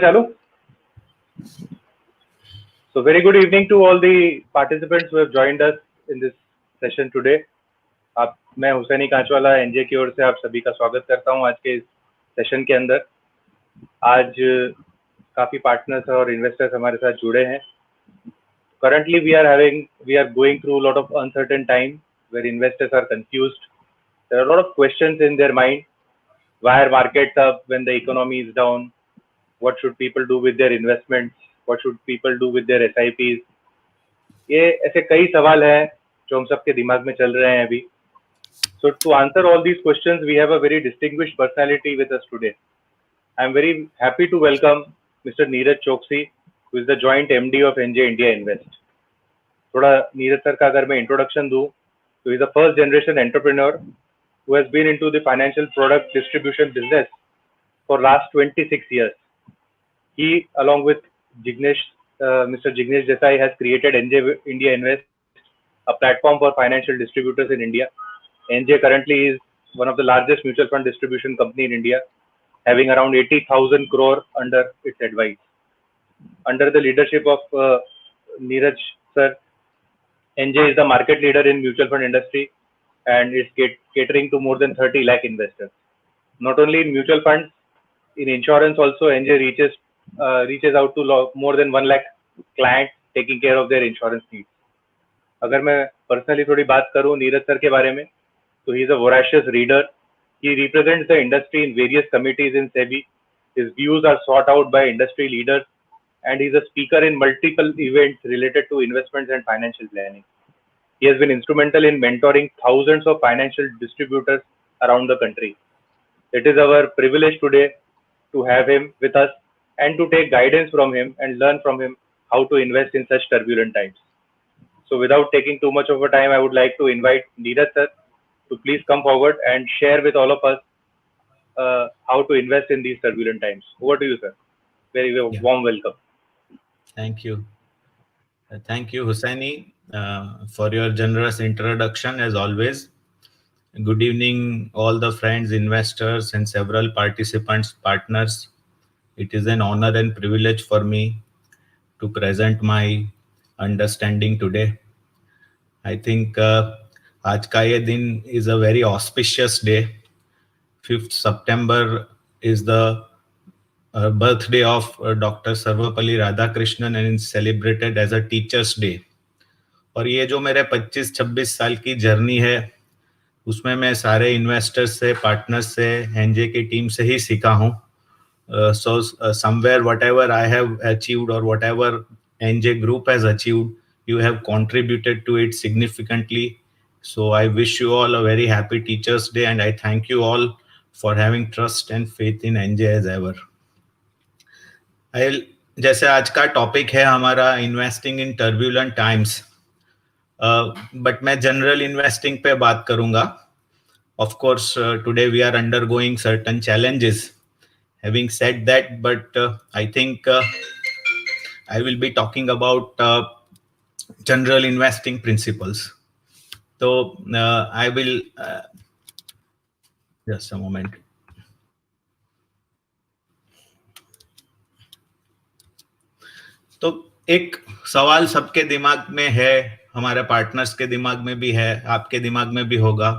Chalu. So very good evening to all the participants who have joined us in this session today. मैं Husaini कांचवाला NJ की ओर से आप सभी का स्वागत करता हूं आज के इस सेशन के अंदर। आज काफी पार्टनर्स और इन्वेस्टर्स हमारे साथ जुड़े हैं। Currently we are going through a lot of uncertain time where investors are confused. There are a lot of questions in their mind. Why are markets up when the economy is down? What should people do with their investments? What should people do with their SIPs? ये ऐसे कई सवाल हैं जो हम सबके दिमाग में चल रहे हैं अभी. So to answer all these questions, we have a very distinguished personality with us today. I am very happy to welcome Mr. Neeraj Choksi, who is the joint MD of NJ India Invest. थोड़ा Neeraj sir का अगर मैं introduction दूं, तो he's a first generation entrepreneur who has been into the financial product distribution business for last 26 years. He, along with Mr. Jignesh Desai, has created NJ India Invest, a platform for financial distributors in India. NJ currently is one of the largest mutual fund distribution company in India, having around 80,000 crore under its advice. Under the leadership of Neeraj sir, NJ is the market leader in mutual fund industry and is catering to more than 30 lakh investors. Not only in mutual funds, in insurance also, NJ reaches out to more than 1 lakh clients taking care of their insurance needs. अगर मैं personally थोड़ी बात करूं Neeraj sir के बारे में, तो he is a voracious reader. He represents the industry in various committees in SEBI. His views are sought out by industry leaders, and he is a speaker in multiple events related to investments and financial planning. He has been instrumental in mentoring thousands of financial distributors around the country. It is our privilege today to have him with us and to take guidance from him and learn from him how to invest in such turbulent times. So without taking too much of a time, I would like to invite Neeraj sir to please come forward and share with all of us how to invest in these turbulent times. Over to you, sir. Very warm welcome. Thank you. Thank you, Husaini, for your generous introduction as always. Good evening, all the friends, investors, and several participants, partners. It is an honor and privilege for me to present my understanding today. I think आज का ये दिन is a very auspicious day. 5th September is the birthday of Dr. Sarvapalli Radhakrishnan and is celebrated as a Teachers Day. और ये जो मेरे 25-26 साल की जर्नी है, उसमें मैं सारे इन्वेस्टर्स से, पार्टनर्स से, एनजे की टीम से ही सीखा हूँ. So somewhere whatever I have achieved or whatever NJ Group has achieved, you have contributed to it significantly. So I wish you all a very happy Teachers Day, and I thank you all for having trust and faith in NJ as ever. जैसे आज का topic है हमारा investing in turbulent times, but मैं general investing पे बात करूंगा. Of course today we are undergoing certain challenges. Having said that, but I think I will be talking about general investing principles. So I will just a moment. तो एक सवाल सबके दिमाग में है, हमारे पार्टनर्स के दिमाग में भी है, आपके दिमाग में भी होगा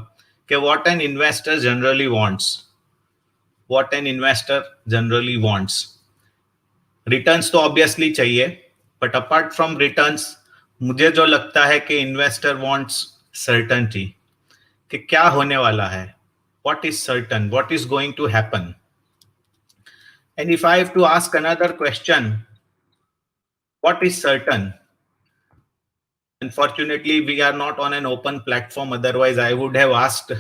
कि what an investor generally wants. What an investor generally wants. Returns तो obviously चाहिए, but apart from returns, मुझे जो लगता है कि investor wants certainty. कि क्या होने वाला है? What is certain? What is going to happen? And if I have to ask another question, what is certain? Unfortunately, we are not on an open platform. Otherwise, I would have asked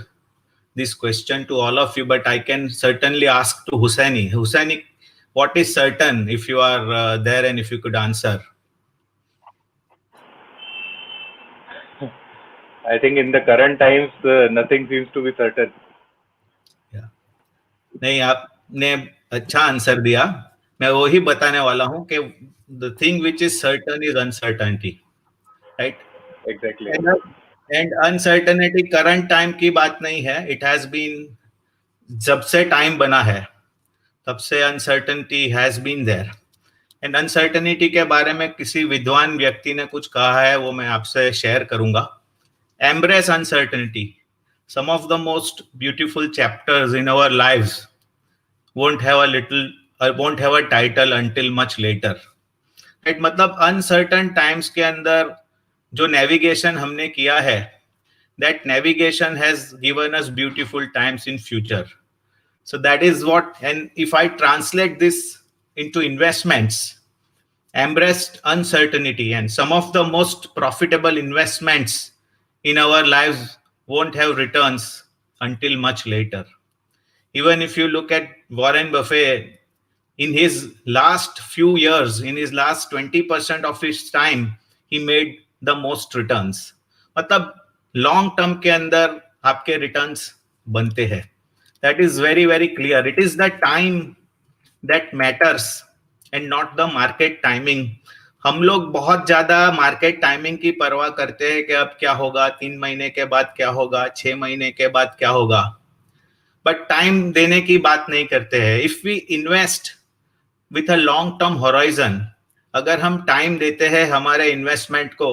this question to all of you, but I can certainly ask to Husaini. Husaini, what is certain, if you are there and if you could answer? I think in the current times, nothing seems to be certain. Yeah. नहीं, आपने अच्छा answer दिया. मैं वही बताने वाला हूँ कि the thing which is certain is uncertainty, right? Exactly. And uncertainty current time की बात नहीं है. It has been जब से टाइम बना है तब से uncertainty has been there. And uncertainty के बारे में किसी विद्वान व्यक्ति ने कुछ कहा है, वो मैं आपसे शेयर करूंगा. Embrace uncertainty. Some of the most beautiful chapters in our lives won't have a title until much later. Right? मतलब uncertain times के अंदर जो navigation हमने किया है, that navigation has given us beautiful times in future. So that is what, and if I translate this into investments, embraced uncertainty, and some of the most profitable investments in our lives won't have returns until much later. Even if you look at Warren Buffett, in his last few years, in his last 20% of his time, he made the most returns. मतलब long term के अंदर आपके returns बनते हैं. That is very very clear. It is the time that matters and not the market timing. हम लोग बहुत ज्यादा मार्केट टाइमिंग की परवाह करते हैं कि अब क्या होगा, 3 महीने के बाद क्या होगा, 6 महीने के बाद क्या होगा, बट टाइम देने की बात नहीं करते हैं. If we invest with a long term horizon, अगर हम टाइम देते हैं हमारे इन्वेस्टमेंट को,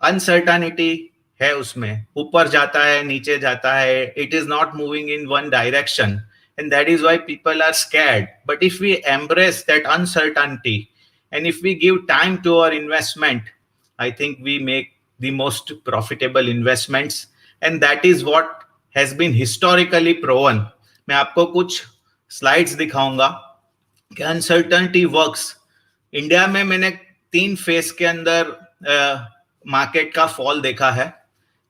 अनसर्टनिटी है उसमें, ऊपर जाता है नीचे जाता है, it is not moving in one direction, and that is why people are scared. But if we embrace that uncertainty and if we give time to our investment, I think we make the most profitable investments, and that is what has been historically proven. मैं आपको कुछ slides दिखाऊंगा कि uncertainty works. India में मैंने 3 phase के अंदर market का फॉल देखा है.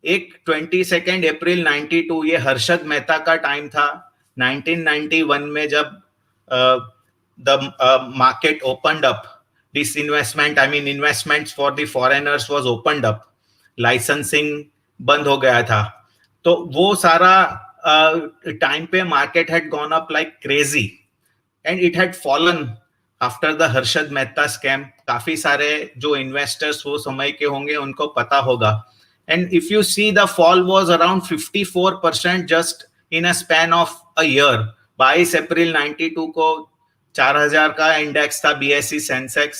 एक 22 अप्रैल 92, ये हर्षद मेहता का टाइम था. 1991 में जब the market opened up, disinvestment, I mean investments for the foreigners was opened up, licensing बंद हो गया था. तो वो सारा टाइम पे market had gone up like crazy and it had fallen after the Harshad Mehta scam. काफी सारे जो इन्वेस्टर्स वो समय के होंगे उनको पता होगा. And if you see, the fall was around 54% just in a span of a year. 22 अप्रैल 92 को 4000 का इंडेक्स था बीएसई सेंसेक्स,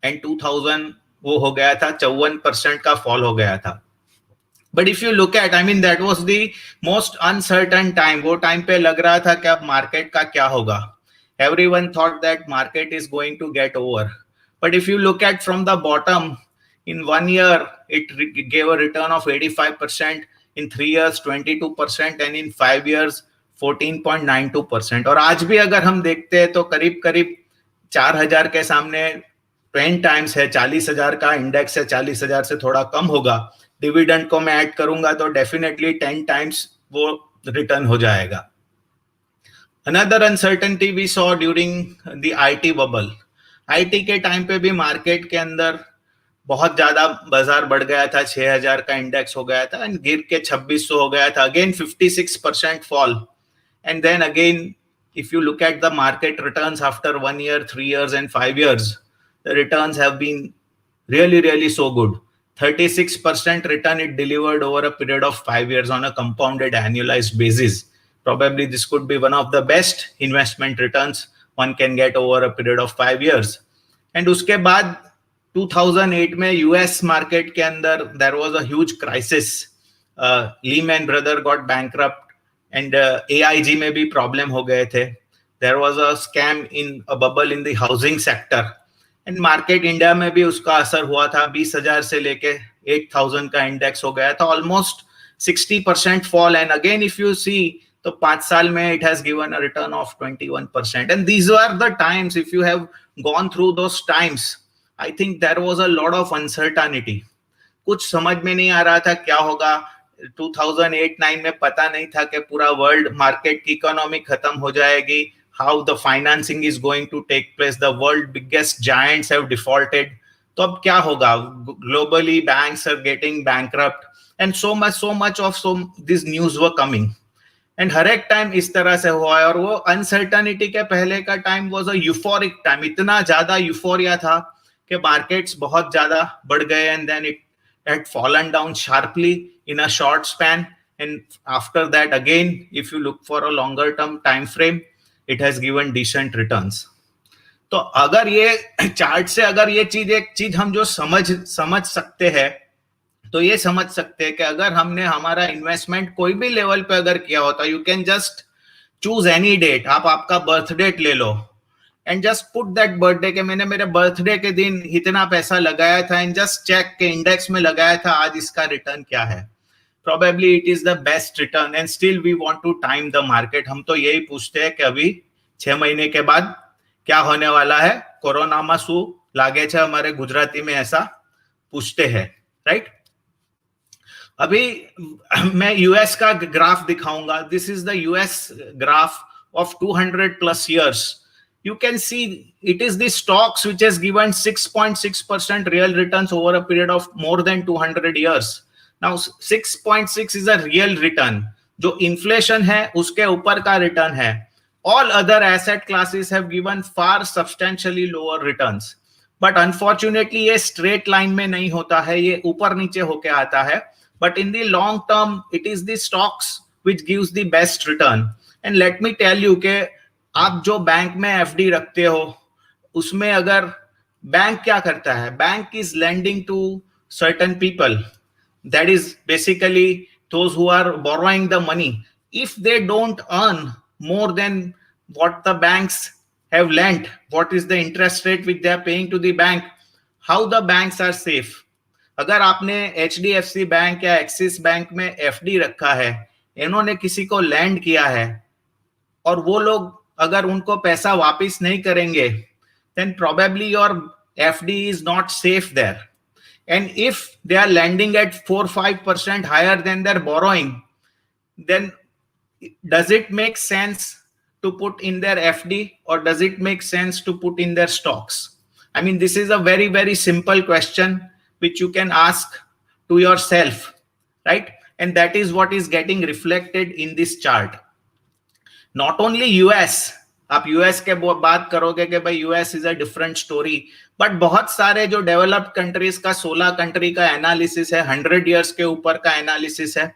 एंड 2000 वो हो गया था 54% का फॉल हो गया था. But if you look eight, I mean that was the most uncertain time. वो टाइम पे लग रहा था कि अब मार्केट का क्या होगा. Everyone thought that market is going to get over. But if you look at from the bottom, in 1 year it gave a return of 85%, in 3 years 22%, and in 5 years 14.92%. और आज भी अगर हम देखते हैं तो करीब करीब 4000 के सामने 10 टाइम्स है. 40,000 का इंडेक्स है, 40,000 से थोड़ा कम होगा. डिविडेंड को मैं ऐड करूंगा तो डेफिनेटली 10 टाइम्स वो रिटर्न हो जाएगा. Another uncertainty we saw during the IT bubble. IT के टाइम पे भी मार्केट के अंदर बहुत ज्यादा बाजार बढ़ गया था. 6000 का इंडेक्स हो गया था एंड गिर के 2600 हो गया था. Again 56% fall. And then again if you look at the market returns after 1 year, 3 years and 5 years, the returns have been really, really so good. 36% return it delivered over a period of 5 years on a compounded annualized basis. Probably this could be one of the best investment returns one can get over a period of 5 years. And उसके बाद 2008 में US market के अंदर there was a huge crisis. Lehman Brothers got bankrupt and AIG में भी problem हो गए थे. There was a scam in a bubble in the housing sector. And market India में भी उसका असर हुआ था. 20,000 से लेके 8,000 का इंडेक्स हो गया था. Almost 60% fall. And again if you see तो 5 साल में it has given a return of 21%. And these were the times, if you have gone through those times, I think there was a lot of uncertainty. कुछ समझ में नहीं आ रहा था क्या होगा. 2008-9 में पता नहीं था कि पूरा वर्ल्ड मार्केट की इकोनॉमी खत्म हो जाएगी. How the financing is going to take place. The world biggest giants have defaulted. तो अब क्या होगा. Globally banks are getting bankrupt and so much of these news were coming. And हर एक टाइम इस तरह से हुआ है. और वो अनसर्टनिटी के पहले का time was a euphoric time. इतना ज्यादा यूफोरिया था कि मार्केट्स बहुत ज्यादा बढ़ गए and then it had fallen down sharply in a short span. And after that again, if you look for a longer term time frame, it has given decent returns. तो अगर ये chart से अगर ये एक चीज हम जो समझ सकते हैं, तो ये समझ सकते हैं कि अगर हमने हमारा इन्वेस्टमेंट कोई भी लेवल पे अगर किया होता, you can just choose any date, आप आपका बर्थ डेट ले लो and just put that birthday के मैंने मेरे बर्थडे के दिन इतना पैसा लगाया था एंड जस्ट चेक के इंडेक्स में लगाया था, आज इसका रिटर्न क्या है. Probably it is the best return and still we want to time the market. हम तो यही पूछते हैं कि अभी 6 महीने के बाद क्या होने वाला है, कोरोना में शू लागे छे, हमारे गुजराती में ऐसा पूछते हैं, राइट. अभी मैं यूएस का ग्राफ दिखाऊंगा. This is the US graph of 200+ years. You can see it is the stocks which has given 6.6% real returns over a period of more than 200 years. Now 6.6 is a real return. जो inflation है उसके ऊपर का return है. All other asset classes have given far substantially lower returns. But unfortunately ये straight line में नहीं होता है, ये ऊपर नीचे होके आता है. But in the long term it is the stocks which gives the best return. And let me tell you कि आप जो बैंक में एफडी रखते हो उसमें अगर बैंक क्या करता है, bank is lending to certain people, that is basically those who are borrowing the money. If they don't earn more than what the banks have lent, what is the interest rate which they are paying to the bank, how the banks are safe. अगर आपने HDFC bank या Axis bank में FD रखा है, इन्होंने किसी को land किया है और वो लोग अगर उनको पैसा वापस नहीं करेंगे, then probably your FD is not safe there. And if they are lending at 4-5% higher than their borrowing, then does it make sense to put in their FD or does it make sense to put in their stocks? I mean, this is a very, very simple question which you can ask to yourself, right? And that is what is getting reflected in this chart. Not only US, आप US के बात करोगे कि भाई US is a different story, but बहुत सारे जो developed countries का 16 कंट्री का एनालिसिस है, 100 years के ऊपर का एनालिसिस है.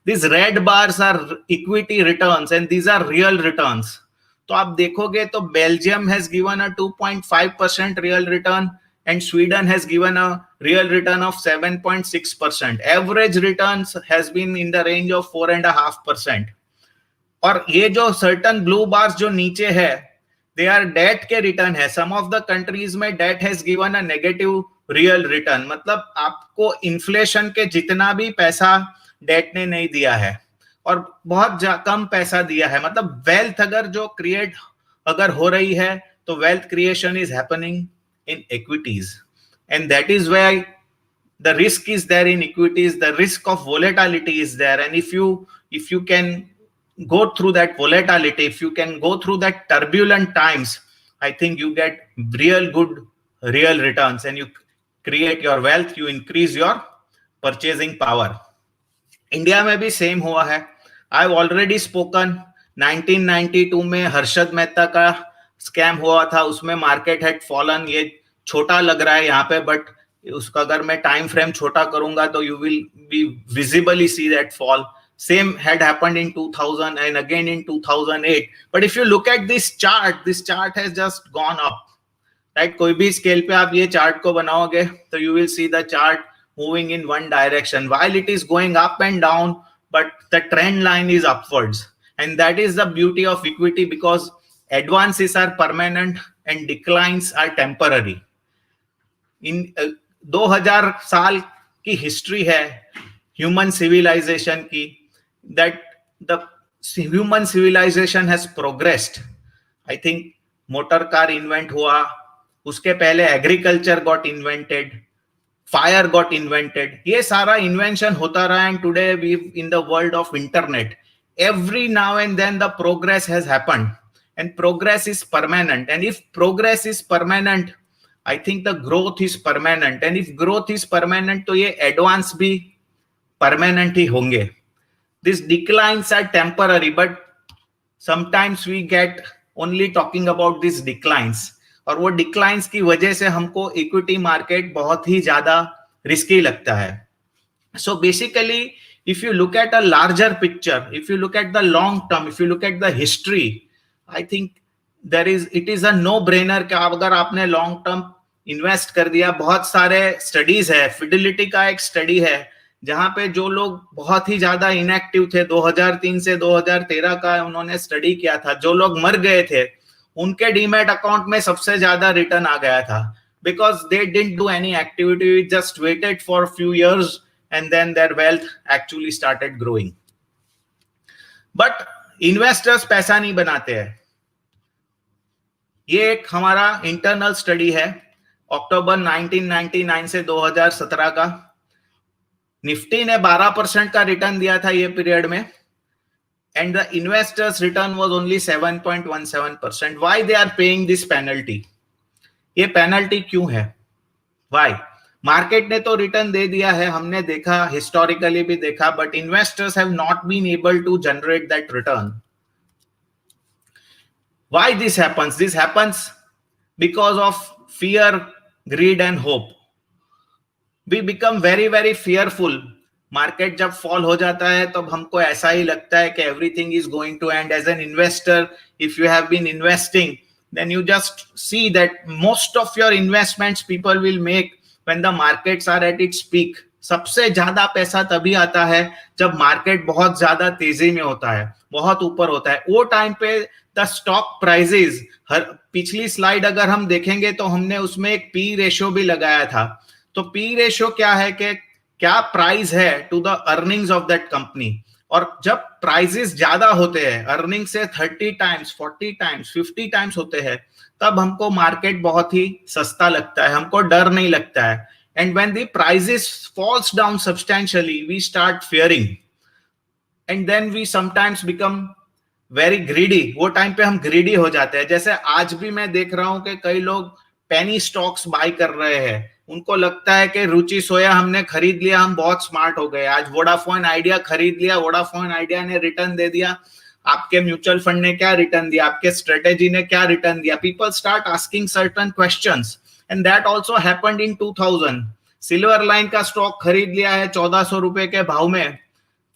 This red bars are equity returns and these are real returns. तो आप देखोगे तो Belgium has given a 2.5% real return and Sweden has given a real return of 7.6%. Average returns has been in the range of 4.5%. और ये जो certain blue bars जो नीचे है, दे आर डेट के रिटर्न है. सम ऑफ द कंट्रीज में debt has given a negative real return, मतलब आपको इन्फ्लेशन के जितना भी पैसा डेट ने नहीं दिया है और बहुत कम पैसा दिया है. मतलब वेल्थ अगर जो क्रिएट अगर हो रही है तो wealth creation is happening in equities and that is why the risk is there in equities. The risk of volatility is there and if you can go through that volatility, if you can go through that turbulent times, I think you get real returns and you create your wealth, you increase your purchasing power. India में भी same हुआ है. I've already spoken 1992 में हर्षद मेहता का scam हुआ था, उसमें market had fallen. ये छोटा लग रहा है यहाँ पे, बट उसका अगर मैं टाइम फ्रेम छोटा करूंगा तो you will be visibly see that fall. Same had happened in 2000 and again in 2008. But if you look at this chart has just gone up, right? कोई भी स्केल पे आप ये चार्ट को बनाओगे तो you will see the chart moving in one direction. While it is going up and down, but the trend line is upwards. And that is the beauty of equity, because advances are permanent and declines are temporary. In 2000 साल की history है human civilisation की, that the human civilization has progressed. I think motor car invent हुआ, उसके पहले agriculture got invented, fire got invented. ये सारा invention होता रहा and today we in the world of internet. Every now and then the progress has happened and progress is permanent. And if progress is permanent, I think the growth is permanent. And if growth is permanent, तो ये advance भी permanent ही होंगे. These declines are temporary, but sometimes we get only talking about these declines. और वो declines की वजह से हमको equity market बहुत ही ज्यादा risky लगता है. So basically, if you look at a larger picture, if you look at the long term, if you look at the history, I think it is a no brainer कि अगर आपने long term invest कर दिया, बहुत सारे studies है, fidelity का एक स्टडी है जहां पे जो लोग बहुत ही ज्यादा इनएक्टिव थे 2003 से 2013 का उन्होंने स्टडी किया था, जो लोग मर गए थे उनके डीमैट अकाउंट में सबसे ज्यादा रिटर्न आ गया था, because they didn't do any activity, just waited for a few years and then their wealth actually started growing. But investors पैसा नहीं बनाते हैं. ये एक हमारा इंटरनल स्टडी है अक्टूबर 1999 से 2017 का. निफ्टी ने 12% का रिटर्न दिया था ये पीरियड में, and the investors return was only 7.17%. Why they are paying this penalty? ये पेनल्टी क्यों है? Why? मार्केट ने तो रिटर्न दे दिया है, हमने देखा, हिस्टोरिकली भी देखा, but investors have not been able to generate that return. Why this happens? This happens because of fear, greed and hope. We become very very fearful. Market जब fall हो जाता है तब हमको ऐसा ही लगता है कि everything is going to end. As an investor, if you have been investing, then you just see that most of your investments people will make when the markets are at its peak. सबसे ज्यादा पैसा तभी आता है जब market बहुत ज्यादा तेजी में होता है, बहुत ऊपर होता है. वो टाइम पे द स्टॉक प्राइसेस, हर पिछली स्लाइड अगर हम देखेंगे तो हमने उसमें एक पी रेशियो भी लगाया था. तो पी रेशियो क्या है कि क्या प्राइस है to the earnings of that company. और जब प्राइसेस ज्यादा होते हैं, अर्निंग से 30 टाइम्स, 40 टाइम्स, 50 टाइम्स होते हैं, तब हमको मार्केट बहुत ही सस्ता लगता है, हमको डर नहीं लगता है. And when the prices falls down substantially, we start fearing and then we sometimes become very greedy. वो टाइम पे हम ग्रीडी हो जाते हैं. जैसे आज भी मैं देख रहा हूं कि कई लोग पेनी स्टॉक्स बाय कर रहे हैं. उनको लगता है कि रुचि सोया हमने खरीद लिया, हम बहुत स्मार्ट हो गए. आज वोडाफोन आइडिया खरीद लिया, वोडाफोन आइडिया ने रिटर्न दे दिया. आपके म्यूचुअल फंड ने क्या रिटर्न दिया, आपके स्ट्रेटेजी ने क्या रिटर्न दिया. People start asking certain questions and that also happened in 2000. Silver line का स्टॉक खरीद लिया है 1400 रुपए के भाव में,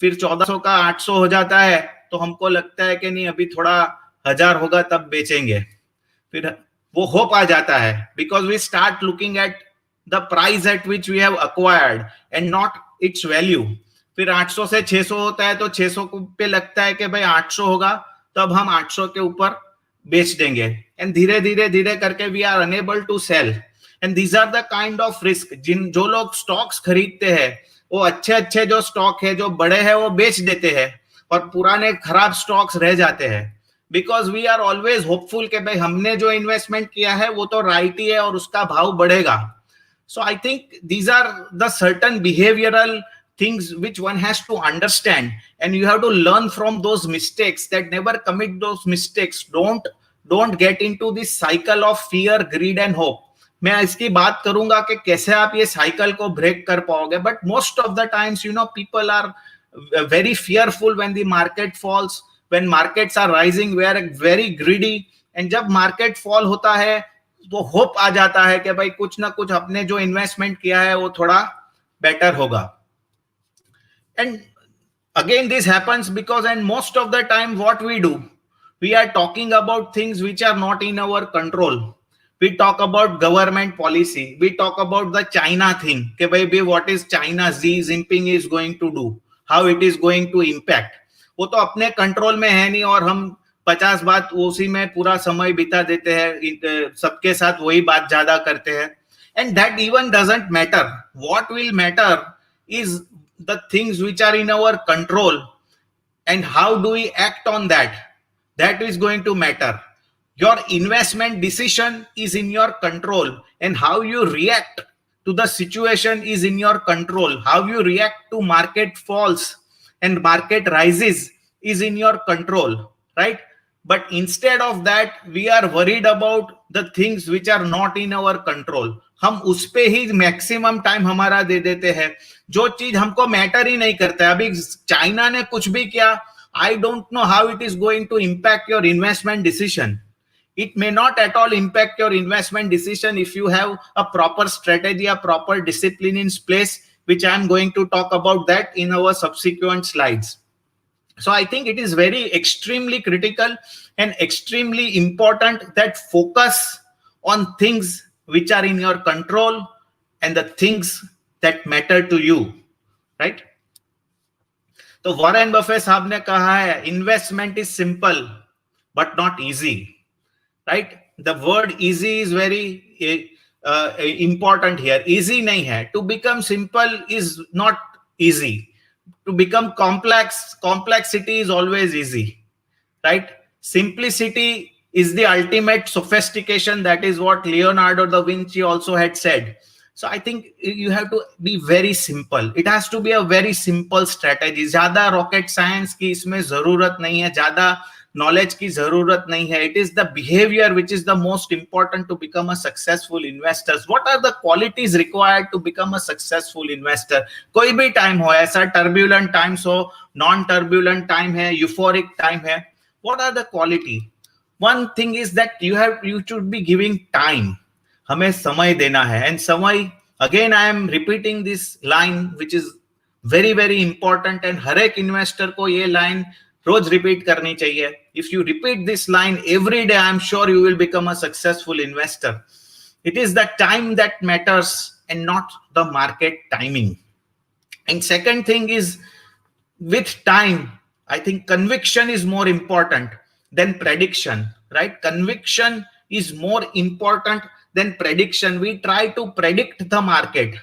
फिर 1400 का 800 हो जाता है, तो हमको लगता है कि नहीं अभी थोड़ा 1000 होगा तब बेचेंगे. फिर वो होप आ जाता है, because we start looking at the price at which we have acquired and not its value. फिर 800 से 600 होता है तो 600 पे लगता है कि भाई 800 होगा, तब हम 800 के ऊपर बेच देंगे. एंड धीरे धीरे धीरे करके we are unable to sell. And these are the kind of risk. जो लोग स्टॉक्स खरीदते हैं वो अच्छे अच्छे जो स्टॉक है, जो बड़े हैं, वो बेच देते हैं और पुराने खराब स्टॉक्स रह जाते हैं. Because we are always hopeful कि भाई हमने जो इन्वेस्टमेंट किया है वो तो राइट ही है और उसका भाव बढ़ेगा. So I think these are the certain behavioral things which one has to understand, and you have to learn from those mistakes, that never commit those mistakes. Don't get into this cycle of fear, greed and hope. मैं इसकी बात करूंगा कि कैसे आप ये cycle को break कर पाओगे. But most of the times people are very fearful when the market falls. When markets are rising, we are very greedy. and जब मार्केट फॉल होता है तो होप आ जाता है कि भाई कुछ ना कुछ अपने जो इन्वेस्टमेंट किया है वो थोड़ा बेटर होगा. And again this happens because and most of the time what we do, we are talking about things which are not in our control. We talk about government policy, we talk about the China thing कि भाई what is China Xi Jinping is going to do, how it is going to impact. वो तो अपने control में है नहीं और हम 50 बात उसी में पूरा समय बिता देते हैं, सबके साथ वही बात ज्यादा करते हैं. And that even doesn't matter. What will matter is the things which are in our control and how do we act on that. That is going to matter. Your investment decision is in your control and how you react to the situation is in your control. How you react to market falls and market rises is in your control, right? But instead of that, we are worried about the things which are not in our control. हम उस पे ही maximum time हमारा दे देते हैं, जो चीज हमको matter ही नहीं करता है. अभी चाइना ने कुछ भी किया, I don't know how it is going to impact your investment decision. It may not at all impact your investment decision if you have a proper strategy, a proper discipline in place, which I am going to talk about that in our subsequent slides. So I think it is very extremely critical and extremely important that focus on things which are in your control and the things that matter to you, right? तो Warren Buffett साहब ने कहा है, investment is simple but not easy, right? The word easy is very important here. Easy नहीं है. To become simple is not easy. To become complex, complexity is always easy, right? Simplicity is the ultimate sophistication. That is what Leonardo da Vinci also had said. So I think you have to be very simple. It has to be a very simple strategy. ज्यादा rocket science की इसमें जरूरत नहीं है, ज्यादा knowledge की जरूरत नहीं है. It is the behavior which is the most important to become a successful investor. What are the qualities required to become a successful investor? कोई भी time हो, ऐसा turbulent times हो, non-turbulent time है, euphoric time है. What are the quality? One thing is that you should be giving time. हमें समय देना है. And समय, again I am repeating this line which is very very important, and हर एक investor को ये line रोज रिपीट करनी चाहिए. If you repeat this line every day, I am sure you will become a successful investor. It is the time that matters and not the market timing. And second thing is, with time, I think conviction is more important than prediction, right? Conviction is more important than prediction. We try to predict the market.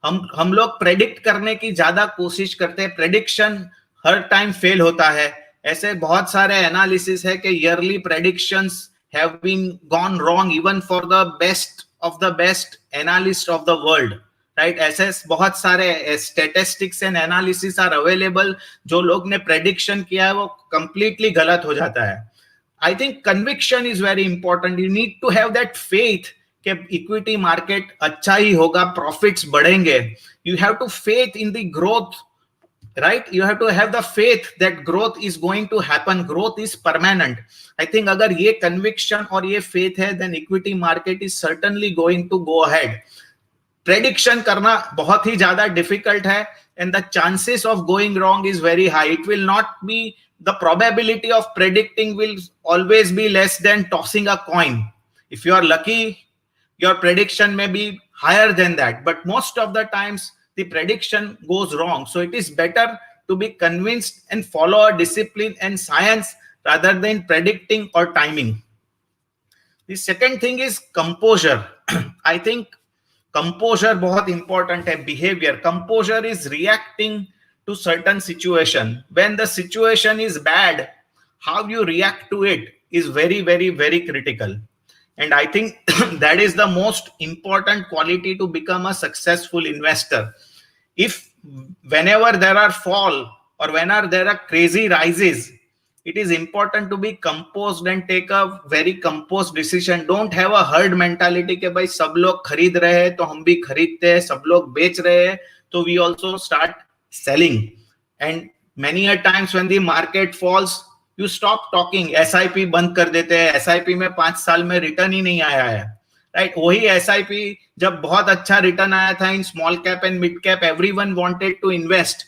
हम लोग predict करने की ज्यादा कोशिश करते हैं. Prediction हर time fail होता है. ऐसे बहुत सारे एनालिसिस है कि early predictions have been gone wrong even for the best of the best analyst of the world, right? ऐसे बहुत सारे statistics and analysis are available. जो लोग ने प्रेडिक्शन किया है वो कंप्लीटली गलत हो जाता है. I think conviction is very important. You need to have that faith कि इक्विटी मार्केट अच्छा ही होगा, प्रॉफिट्स बढ़ेंगे. You have to faith in the growth, right? You have to have the faith that growth is going to happen. Growth is permanent. I think अगर ये conviction और ये faith है, then equity market is certainly going to go ahead. Prediction करना बहुत ही ज्यादा difficult है, and the chances of going wrong is very high. It will not be, the probability of predicting will always be less than tossing a coin. If you are lucky, your prediction may be higher than that, but most of the times the prediction goes wrong. So it is better to be convinced and follow a discipline and science rather than predicting or timing. The second thing is composure. I think composure बहुत important है. Behavior. Composure is reacting to certain situation. When the situation is bad, how you react to it is very very very critical. And I think that is the most important quality to become a successful investor. If whenever there are fall or whenever there are crazy rises, it is important to be composed and take a very composed decision. Don't have a herd mentality कि भाई सब लोग खरीद रहे हैं तो हम भी खरीदते हैं, सब लोग बेच रहे हैं तो we also start selling. And many a times when the market falls, you stop talking. SIP बंद कर देते हैं. SIP में 5 साल में रिटर्न ही नहीं आया है, राइट? वही SIP जब बहुत अच्छा रिटर्न आया था in small cap and mid cap, everyone wanted to invest,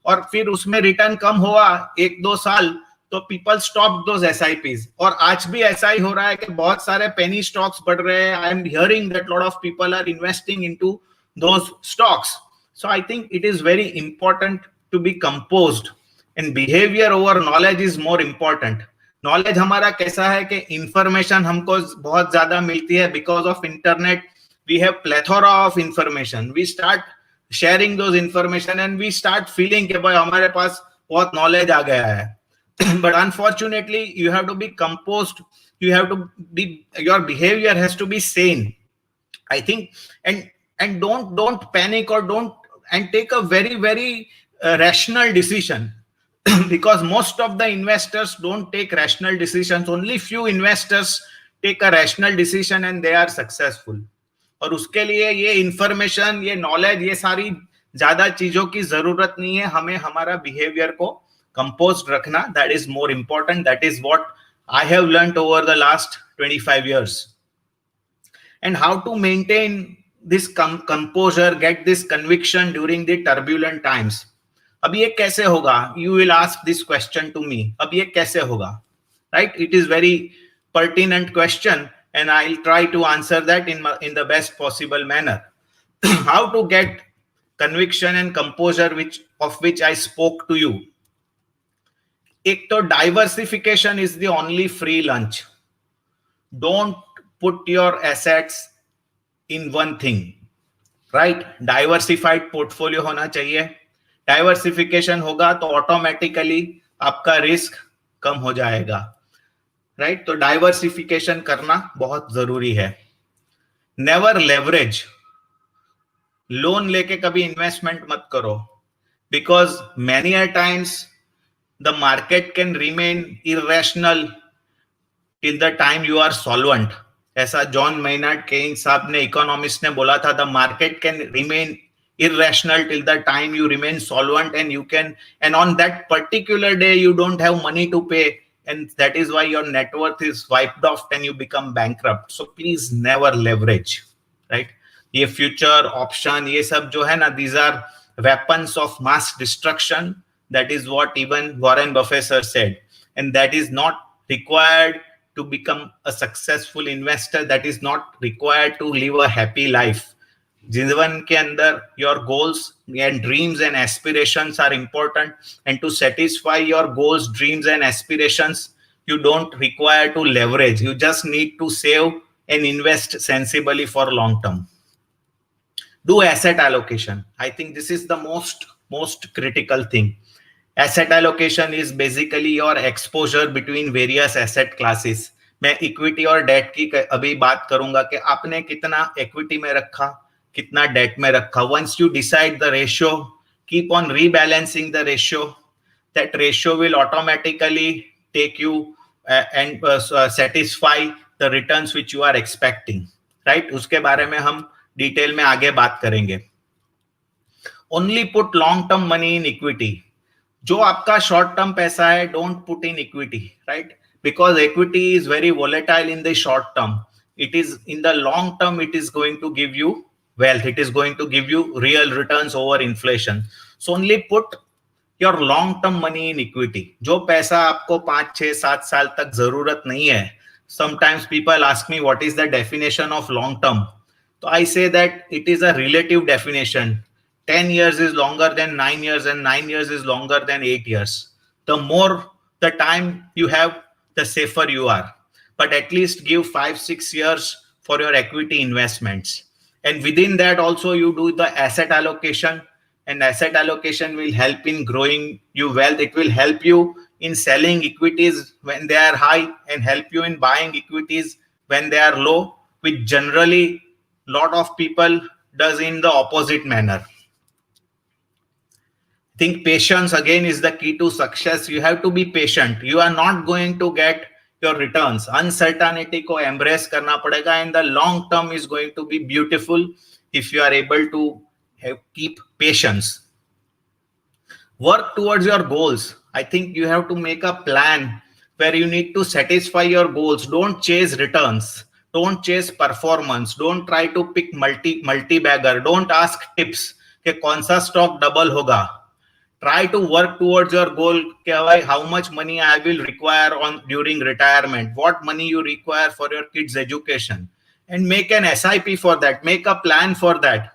और फिर उसमें रिटर्न कम हुआ 1-2 साल तो पीपल स्टॉप दोस SIPs. और आज भी ऐसा ही हो रहा है कि बहुत सारे पेनी स्टॉक्स बढ़ रहे हैं. I am hearing that lot of people are investing into those stocks. So I think it is very important to be composed, and behaviour over knowledge is more important. Knowledge हमारा कैसा है कि information हमको बहुत ज्यादा मिलती है. Because of internet we have plethora of information. We start sharing those information and we start feeling कि भाई हमारे पास बहुत नॉलेज आ गया है. But unfortunately you have to be composed. You have to be, your behavior has to be sane, I think. And don't panic or don't, and take a very very rational decision. Because most of the investors don't take rational decisions. Only few investors take a rational decision and they are successful. और उसके लिए ये information, ये knowledge, ये सारी ज्यादा चीजों की जरूरत नहीं है. हमें हमारा बिहेवियर को कंपोज्ड रखना, that is more important. That is what I have learned over the last 25 years. And how to maintain this composure, get this conviction during the turbulent times. अब ये कैसे होगा? You will ask this question to me. अब ये कैसे होगा? Right? It is very pertinent question, and I'll try to answer that in the best possible manner. How to get conviction and composure of which I spoke to you. एक तो diversification is the only free lunch. Don't put your assets in one thing, right? Diversified portfolio होना चाहिए. Diversification होगा तो automatically आपका risk कम हो जाएगा, right? तो diversification करना बहुत जरूरी है. Never leverage. लोन लेके कभी इन्वेस्टमेंट मत करो, because many a times the market can remain irrational till the time you are solvent. ऐसा जॉन मेनर्ड केन्स साहब ने, इकोनॉमिस्ट ने बोला था, the market can remain irrational till the time you remain solvent, and on that particular day you don't have money to pay, and that is why your net worth is wiped off and you become bankrupt. So please never leverage, right? ये future option ये सब जो है ना, these are weapons of mass destruction. That is what even Warren Buffett said, and that is not required to become a successful investor. That is not required to live a happy life. जीवन के अंदर your goals and dreams and aspirations are important, and to satisfy your goals, dreams and aspirations, you don't require to leverage. You just need to save and invest sensibly for long term. Do asset allocation. I think this is the most critical thing. Asset allocation is basically your exposure between various asset classes. मैं equity और date की अभी बात करूंगा कि आपने कितना equity में रखा, कितना डेट में रखा. Once you decide the ratio, keep on rebalancing the ratio. That ratio will automatically take you and satisfy the returns which you are expecting, right? उसके बारे में हम डिटेल में आगे बात करेंगे. Only put long term money in equity. जो आपका शॉर्ट टर्म पैसा है, don't put in equity, right? Because equity is very volatile in the short term. It is in the long term, it is going to give you wealth. It is going to give you real returns over inflation. So only put your long term money in equity. जो पैसा आपको 5, 6, 7 साल तक जरूरत नहीं है. Sometimes people ask me what is the definition of long term. So I say that it is a relative definition. 10 years is longer than 9 years, and 9 years is longer than 8 years. The more the time you have, the safer you are. But at least give 5, 6 years for your equity investments. And within that also you do the asset allocation, and asset allocation will help in growing you wealth. It will help you in selling equities when they are high and help you in buying equities when they are low, which generally lot of people does in the opposite manner. I think patience again is the key to success. You have to be patient. You are not going to get your returns. Uncertainty को embrace करना पड़ेगा, and the long term is going to be beautiful if you are able to keep patience. Work towards your goals. I think you have to make a plan where you need to satisfy your goals. Don't chase returns. Don't chase performance. Don't try to pick multi-bagger. Don't ask tips कि कौन सा stock double होगा. Try to work towards your goal. How much money I will require during retirement? What money you require for your kids' education? And make an SIP for that. Make a plan for that.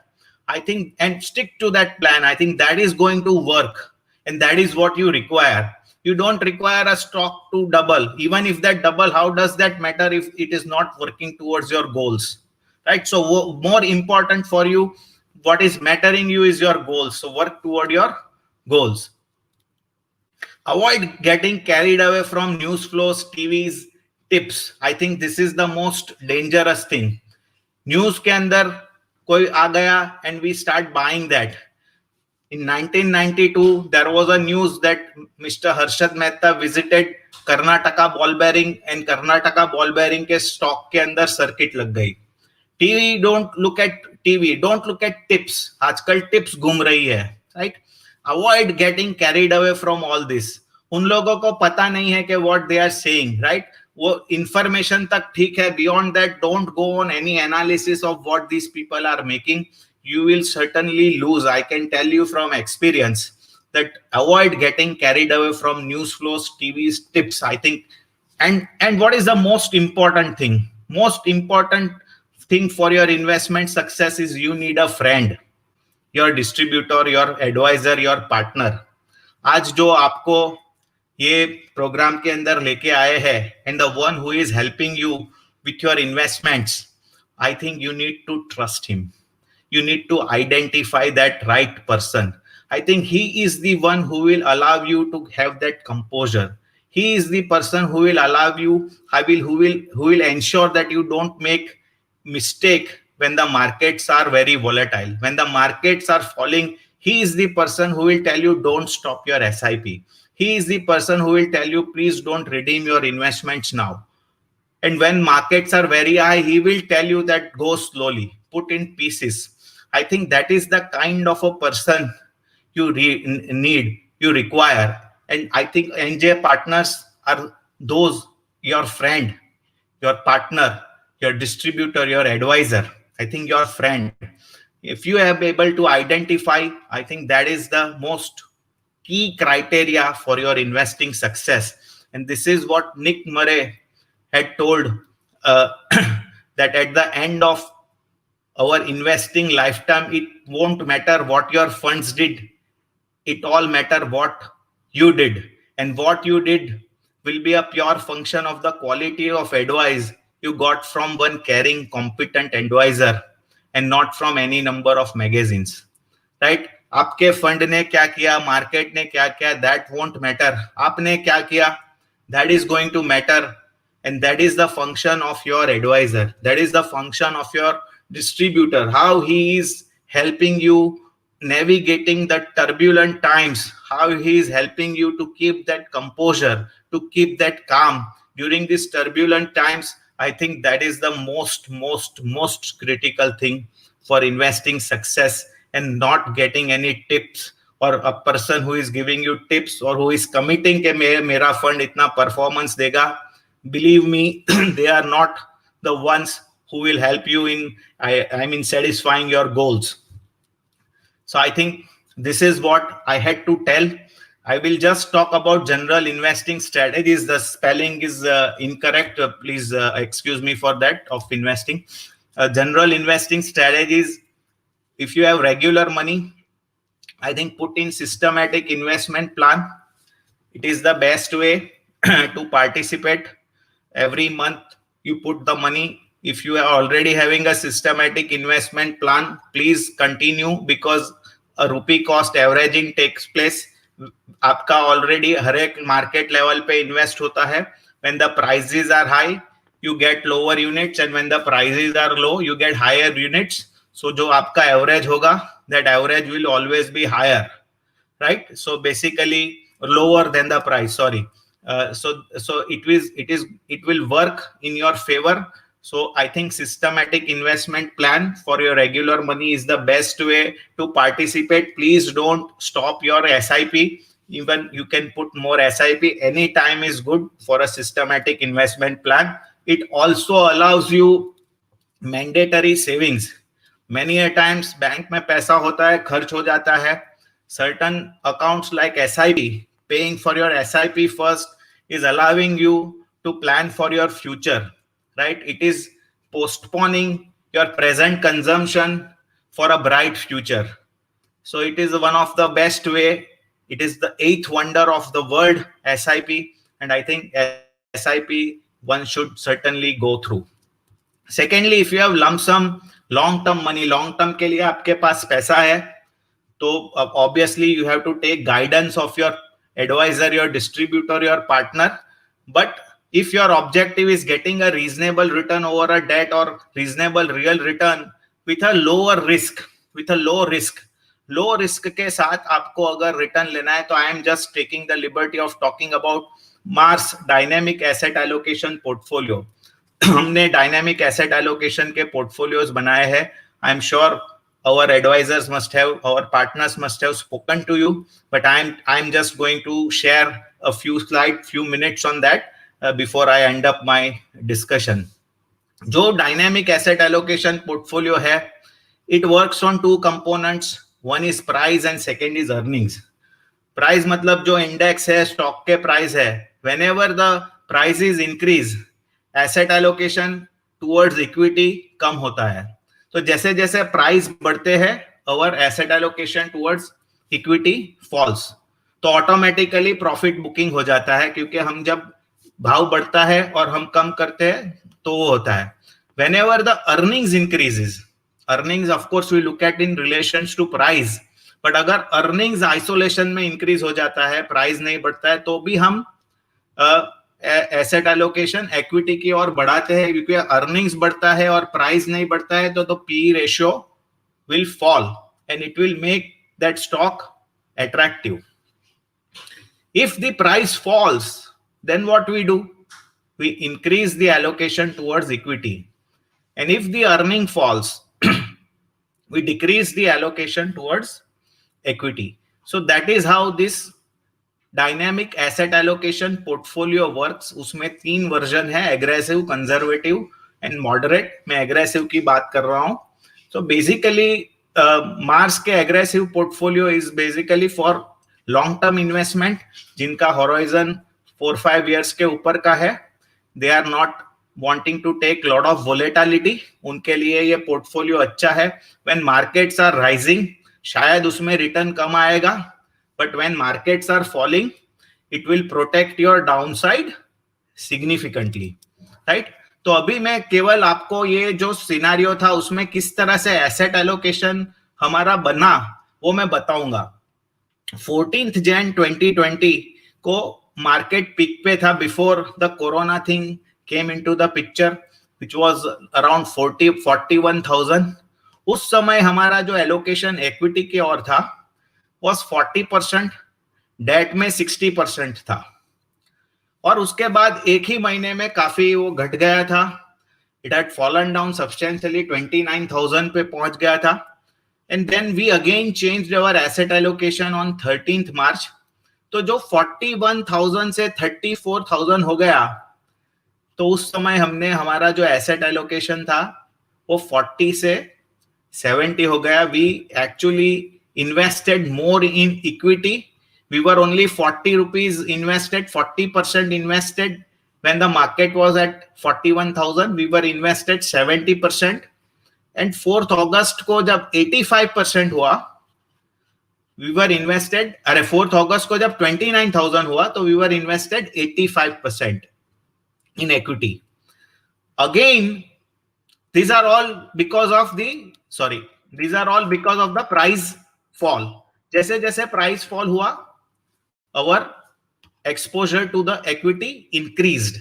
I think, and stick to that plan. I think that is going to work, and that is what you require. You don't require a stock to double. Even if that double, how does that matter if it is not working towards your goals, right? So more important for you, what is mattering you is your goals. So work toward your goals. Avoid getting carried away from news flows, TVs, tips. I think this is the most dangerous thing. News के अंदर कोई आ गया and we start buying that. In 1992, there was a news that Mr. Harshad Mehta visited Karnataka Ball Bearing, and Karnataka Ball Bearing के stock के अंदर circuit लग गई. TV, don't look at TV. Don't look at tips. आजकल tips घूम रही है, right? Avoid getting carried away from all this. उन लोगों को पता नहीं है कि what they are saying, right? वो information तक ठीक है. Beyond that, don't go on any analysis of what these people are making. You will certainly lose. I can tell you from experience. that avoid getting carried away from news flows, TV's tips. I think, and what is the most important thing? Most important thing for your investment success is you need a friend, your distributor, your advisor, your partner. आज जो आपको ये programme के अंदर लेके आए हैं, and the one who is helping you with your investments, I think you need to trust him. You need to identify that right person. I think he is the one who will allow you to have that composure. He is the person who will allow you, who will ensure that you don't make mistake when the markets are very volatile. When the markets are falling, he is the person who will tell you don't stop your SIP. He is the person who will tell you please don't redeem your investments now. And when markets are very high, he will tell you that go slowly, put in pieces. I think that is the kind of a person you need, you require. And I think NJ partners are those, your friend, your partner, your distributor, your advisor. I think your friend. If you have able to identify, I think that is the most key criteria for your investing success. And this is what Nick Murray had told that at the end of our investing lifetime, it won't matter what your funds did. It all matter what you did, and what you did will be a pure function of the quality of advice you got from one caring, competent advisor, and not from any number of magazines, right? आपके fund ने क्या किया, market ने क्या किया, that won't matter. आपने क्या किया, that is going to matter. And that is the function of your advisor. That is the function of your distributor, how he is helping you navigating the turbulent times, how he is helping you to keep that composure, to keep that calm during these turbulent times. I think that is the most critical thing for investing success, and not getting any tips or a person who is giving you tips or who is committing ke mera fund itna performance dega. Believe me, they are not the ones who will help you in, I mean, satisfying your goals. So I think this is what I had to tell. I will just talk about general investing strategies. The spelling is incorrect. Please excuse me for that, of investing. General investing strategies. If you have regular money, I think put in systematic investment plan. It is the best way to participate. Every month you put the money. If you are already having a systematic investment plan, please continue, because a rupee cost averaging takes place. आपका already हर एक market level पे invest होता है. When the prices are high, you get lower units, and when the prices are low, you get higher units. So जो आपका average होगा, that average will always be higher, right? So basically lower than the price. Sorry. So it will work in your favor. So I think systematic investment plan for your regular money is the best way to participate. Please don't stop your SIP. Even you can put more SIP. Any time is good for a systematic investment plan. It also allows you mandatory savings. Many a times bank में पैसा होता है, खर्च हो जाता है. Certain accounts like SIP, paying for your SIP first, is allowing you to plan for your future, right? It is postponing your present consumption for a bright future. So it is one of the best way. It is the 8th wonder of the world, SIP, and I think SIP one should certainly go through. Secondly, if you have lump sum long term money, long term के लिए आपके पास पैसा है, तो obviously you have to take guidance of your advisor, your distributor, your partner. But if your objective is getting a reasonable return over a debt, or reasonable real return with a lower risk, with a low risk के साथ आपको अगर return लेना है, तो I am just taking the liberty of talking about Mars Dynamic Asset Allocation Portfolio. हमने dynamic asset allocation के portfolios बनाए हैं. I am sure our advisors must have, our partners must have spoken to you, but I'm just going to share a few minutes on that before I end up my discussion. जो dynamic asset allocation portfolio है, it works on two components. One is price and second is earnings. Price मतलब जो index है, stock के price है, whenever the price is increase, asset allocation towards equity कम होता है. तो जैसे जैसे प्राइस बढ़ते हैं, our asset allocation towards equity falls. तो ऑटोमेटिकली प्रॉफिट बुकिंग हो जाता है, क्योंकि हम जब भाव बढ़ता है और हम कम करते हैं तो वो होता है. Whenever the earnings increases, earnings of course we look at in relations to price, but अगर अर्निंग्स आइसोलेशन में इंक्रीज हो जाता है, प्राइस नहीं बढ़ता है, तो भी हम एसेट एलोकेशन इक्विटी की ओर बढ़ाते हैं, क्योंकि अर्निंग्स बढ़ता है और प्राइस नहीं बढ़ता है, तो P ratio will fall and it will make that stock attractive. If the price falls, then what we do? We increase the allocation towards equity. And if the earning falls, we decrease the allocation towards equity. So that is how this dynamic asset allocation portfolio works. उसमें 3 version है, aggressive, conservative and moderate. मैं aggressive की बात कर रहा हूं. So basically Mars के aggressive portfolio is basically for long term investment, जिनका horizon 4-5 years के ऊपर का है. They are not wanting to take lot of volatility. उनके लिए ये पोर्टफोलियो अच्छा है. When markets are rising, शायद उसमें रिटर्न कम आएगा, but when markets are falling, it will protect your downside significantly, right. तो अभी मैं केवल आपको ये जो सिनेरियो था उसमें किस तरह से एसेट एलोकेशन हमारा बना वो मैं बताऊंगा. 14th Jan 2020 को मार्केट पीक पे था, before the corona thing came into the picture, which was around 41,000. उस समय हमारा जो एलोकेशन इक्विटी की ओर था was 40%, डेट में 60% था. और उसके बाद एक ही महीने में काफी वो घट गया था. It had fallen down substantially, 29,000 पे पहुंच गया था. And then we again changed our asset allocation on 13th March. तो जो 41,000 से 34,000 हो गया, तो उस समय हमने हमारा जो एसेट एलोकेशन था वो 40 से 70 हो गया. We actually invested more in equity. We were only 40 rupees invested, 40% invested. When the market was at 41,000, we were invested 70%. And 4th August को जब 85% हुआ, we were invested, अरे 4th August को जब 29,000 हुआ, तो we were invested 85% in equity. Again, these are all because of the price fall. जैसे जैसे price fall हुआ, our exposure to the equity increased.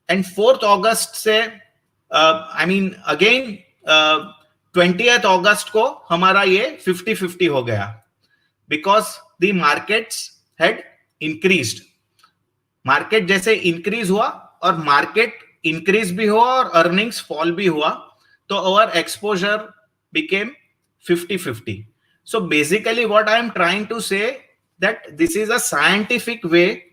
And 4th August से again 20th August को हमारा ये 50-50 हो गया, because the markets had increased. Market जैसे इंक्रीज हुआ और मार्केट इंक्रीज भी हुआ और अर्निंग्स फॉल भी हुआ, तो our exposure became 50-50. So basically what I am trying to say that this is a scientific way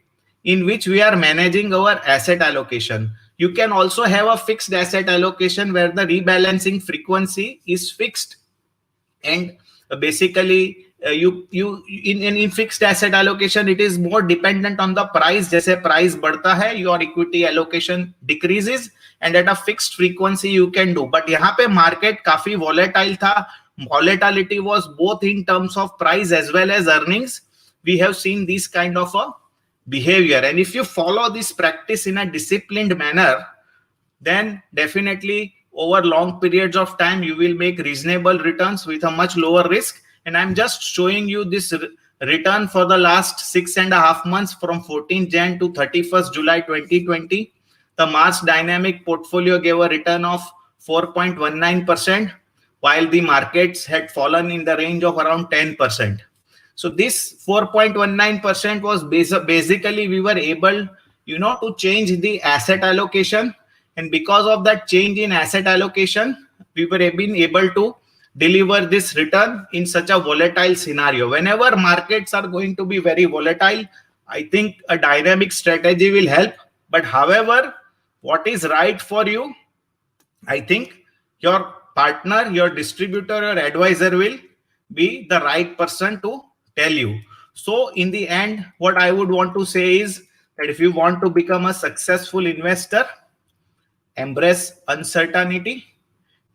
in which we are managing our asset allocation. You can also have a fixed asset allocation where the rebalancing frequency is fixed, and basically in fixed asset allocation it is more dependent on the price. जैसे price बढ़ता है, your equity allocation decreases, and at a fixed frequency you can do. But यहाँ पे market काफी volatile था. Volatility was both in terms of price as well as earnings. We have seen this kind of a behavior, and if you follow this practice in a disciplined manner, then definitely over long periods of time you will make reasonable returns with a much lower risk. And I'm just showing you this return for the last 6.5 months from 14th Jan to 31st July 2020. The Mars Dynamic portfolio gave a return of 4.19%, while the markets had fallen in the range of around 10%. So this 4.19% was basically we were able, to change the asset allocation, and because of that change in asset allocation, we were able to deliver this return in such a volatile scenario. Whenever markets are going to be very volatile, I think a dynamic strategy will help. But however, what is right for you, I think your partner, your distributor, your advisor will be the right person to tell you. So in the end, what I would want to say is that if you want to become a successful investor, embrace uncertainty.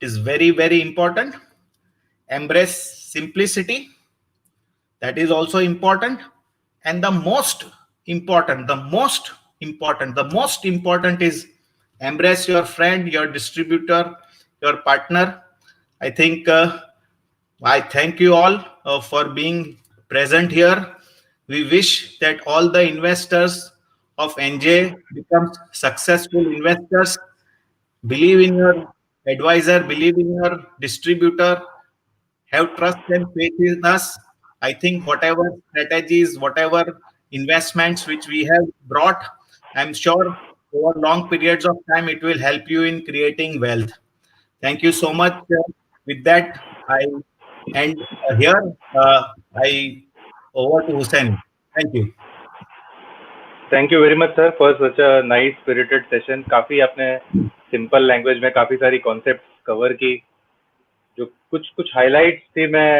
It is very, very important. Embrace simplicity. That is also important. And the most important is embrace your friend, your distributor, your partner. I think I thank you all for being present here. We wish that all the investors of NJ become successful investors. Believe in your advisor, believe in your distributor, have trust and faith in us. I think whatever strategies, whatever investments which we have brought, I'm sure over long periods of time it will help you in creating wealth. Thank you so much. With that, I end here. I over to Hussain. Thank you. Thank you very much sir for such a nice spirited session. काफी आपने simple language में काफी सारी concept cover की. जो कुछ कुछ highlights थी मैं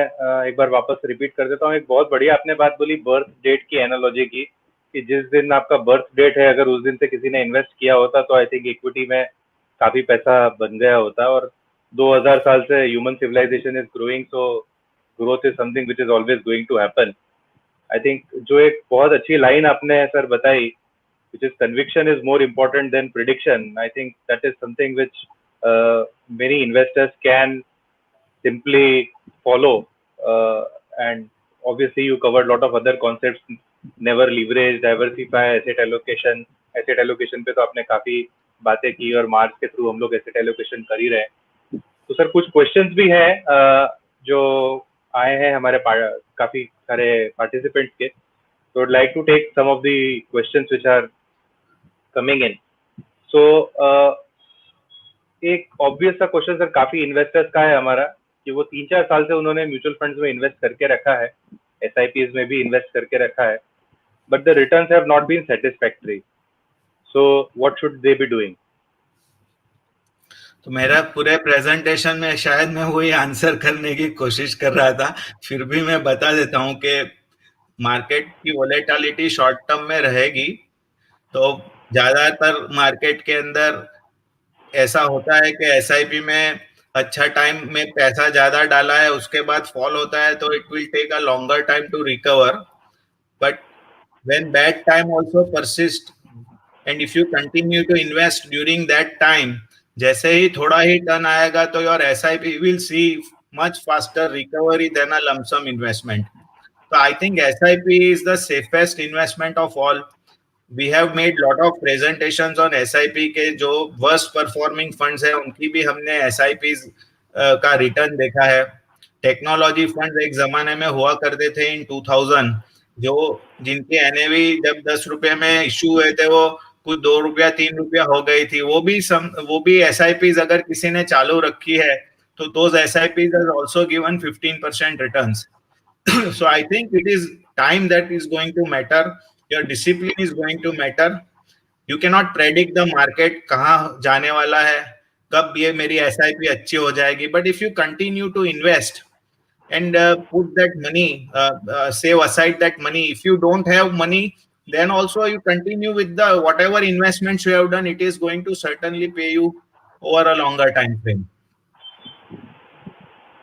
एक बार वापस रिपीट कर देता हूँ. एक बहुत बढ़िया आपने बात बोली बर्थ डेट की एनालॉजी की, कि जिस दिन आपका बर्थ डेट है अगर उस दिन से किसी ने इन्वेस्ट किया होता तो आई थिंक इक्विटी में काफी पैसा बन गया होता. और 2000 साल से human civilization is growing, so growth is something which is always going to happen. I think जो एक बहुत अच्छी लाइन आपने सर बताई, which is conviction is more important than prediction. I think that is something which many investors can simply follow. And obviously you covered a lot of other concepts, never leverage, diversify, asset allocation. Asset allocation पे तो आपने काफी बातें की और मार्च के through हम लोग asset allocation कर ही रहे हैं. तो सर कुछ questions भी हैं जो आए हैं हमारे काफी सारे participants के. So I'd like to take some of the questions which are coming in. So एक ऑब्वियस सा क्वेश्चन सर काफी इन्वेस्टर्स का है हमारा, कि वो 3-4 साल से उन्होंने म्यूचुअल फंड्स में इन्वेस्ट करके रखा है, SIPs में भी इन्वेस्ट करके रखा है, but the returns have not been satisfactory. So what should they be doing? तो मेरा पूरे प्रेजेंटेशन में शायद मैं वही आंसर करने की कोशिश कर रहा था, फिर भी मैं बता देता हूं कि मार्केट की वोलेटिलिटी शॉर्ट टर्म में रहेगी. तो ज्यादातर मार्केट के अंदर ऐसा होता है कि SIP में अच्छा टाइम में पैसा ज्यादा डाला है, उसके बाद फॉल होता है, तो it will take a longer time to recover. But when bad time also persist and if you continue to invest during that time, जैसे ही थोड़ा ही टर्न आएगा तो your SIP will see much faster recovery than a lump sum investment. So I think SIP is the safest investment of all. We have made lot of presentations on SIP के जो worst performing funds है उनकी भी हमने SIPs का return देखा है. Technology fund एक जमाने में हुआ करते थे इन 2000, जो जिनके NAV जब 10 रुपए में इश्यू हुए थे वो कुछ 2 रुपया 3 रुपया हो गई थी. वो भी SIPs अगर किसी ने चालू रखी है तो those SIPs has also given 15% returns. So I think it is time that is going to matter. Your discipline is going to matter. You cannot predict the market कहाँ जाने वाला है, कब ये मेरी SIP अच्छी हो जाएगी. But if you continue to invest and put that money, save aside that money. If you don't have money, then also you continue with the whatever investments you have done. It is going to certainly pay you over a longer time frame.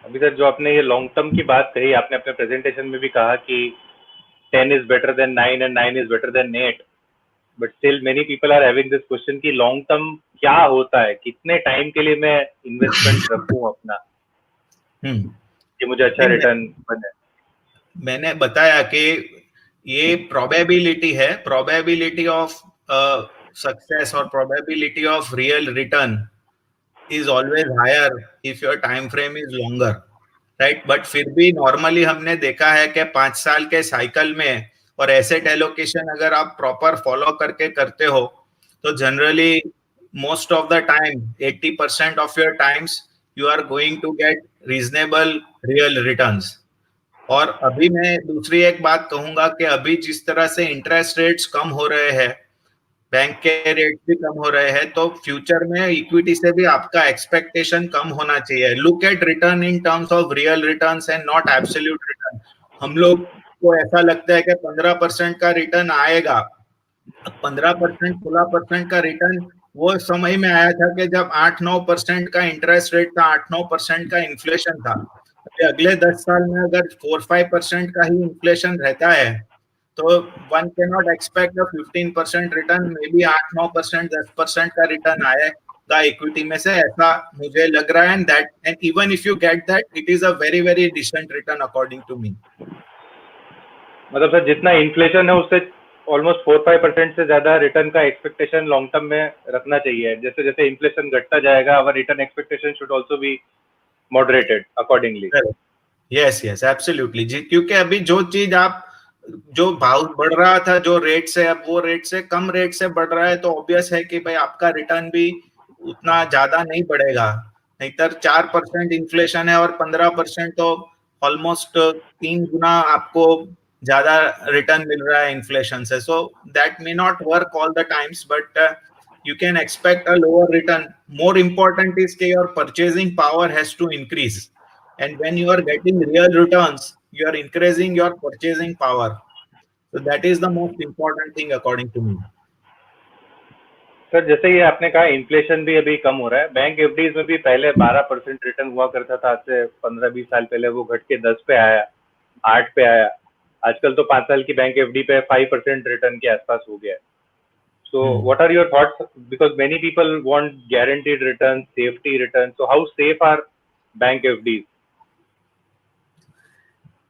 अभी sir जो आपने ये long term की बात कही, आपने अपने presentation में भी कहा कि 10 is better than 9 and 9 is better than 8, but still many people are having this question कि लॉन्ग टर्म क्या होता है, कितने टाइम के लिए मैं इन्वेस्टमेंट रखूं अपना कि मुझे अच्छा रिटर्न बने. मैंने बताया कि ये प्रोबेबिलिटी है, प्रोबेबिलिटी ऑफ सक्सेस और probability of real return is always higher if your time frame is longer, right? But फिर भी नॉर्मली हमने देखा है कि 5 साल के साइकिल में और एसेट एलोकेशन अगर आप प्रॉपर फॉलो करके करते हो तो generally most of the time 80% of your times you are going to get reasonable real returns. और अभी मैं दूसरी एक बात कहूंगा कि अभी जिस तरह से इंटरेस्ट रेट्स कम हो रहे हैं, बैंक के रेट भी कम हो रहे हैं, तो फ्यूचर में इक्विटी से भी आपका एक्सपेक्टेशन कम होना चाहिए. Look at return in terms of real returns and not absolute return. हम लोग आपको ऐसा लगता है कि 15% का रिटर्न आएगा। 15% 16% का रिटर्न वो समय में आया था कि जब 8-9% का इंटरेस्ट रेट था, 8-9% का इन्फ्लेशन था। अगले 10 साल में अगर 4-5% का ही इन्फ्लेशन रहता है तो one can not expect a 15% return, may be 8-9% 10% का रिटर्न आएगा इक्विटी में से, ऐसा मुझे लग रहा है। And even if you get that, it is a very very decent return according to me. मतलब सर जितना इन्फ्लेशन है उससे ऑलमोस्ट 4-5% से ज्यादा रिटर्न का एक्सपेक्टेशन लॉन्ग टर्म में रखना चाहिए। जैसे जैसे इन्फ्लेशन घटता जाएगा, our return expectation should also be moderated accordingly. Yes yes absolutely जी, क्योंकि अभी जो चीज आप जो भाव बढ़ रहा था जो रेट से, अब वो रेट से कम रेट से बढ़ रहा है, तो ऑब्वियस है कि भाई आपका रिटर्न भी उतना ज्यादा नहीं बढ़ेगा। नहींतर 4% इन्फ्लेशन है और 15% तो ऑलमोस्ट 3 गुना आपको ज्यादा रिटर्न मिल रहा है इन्फ्लेशन से। So that may not work all the times, but you can expect a lower return. More important is that your purchasing power has to increase, and when you are getting real returns, you are increasing your purchasing power. So that is the most important thing according to me. Sir जैसे ये आपने कहा inflation भी अभी कम हो रहा है, bank FDs में भी पहले 12% रिटर्न हुआ करता था, आज से 15-20 साल पहले वो घट के 10 पे आया, 8 पे आया। आजकल तो 5 साल की बैंक एफडी पे 5% रिटर्न के आसपास हो गया है। So what are your thoughts? Because many people want guaranteed returns, safety returns. So how safe are bank FDs?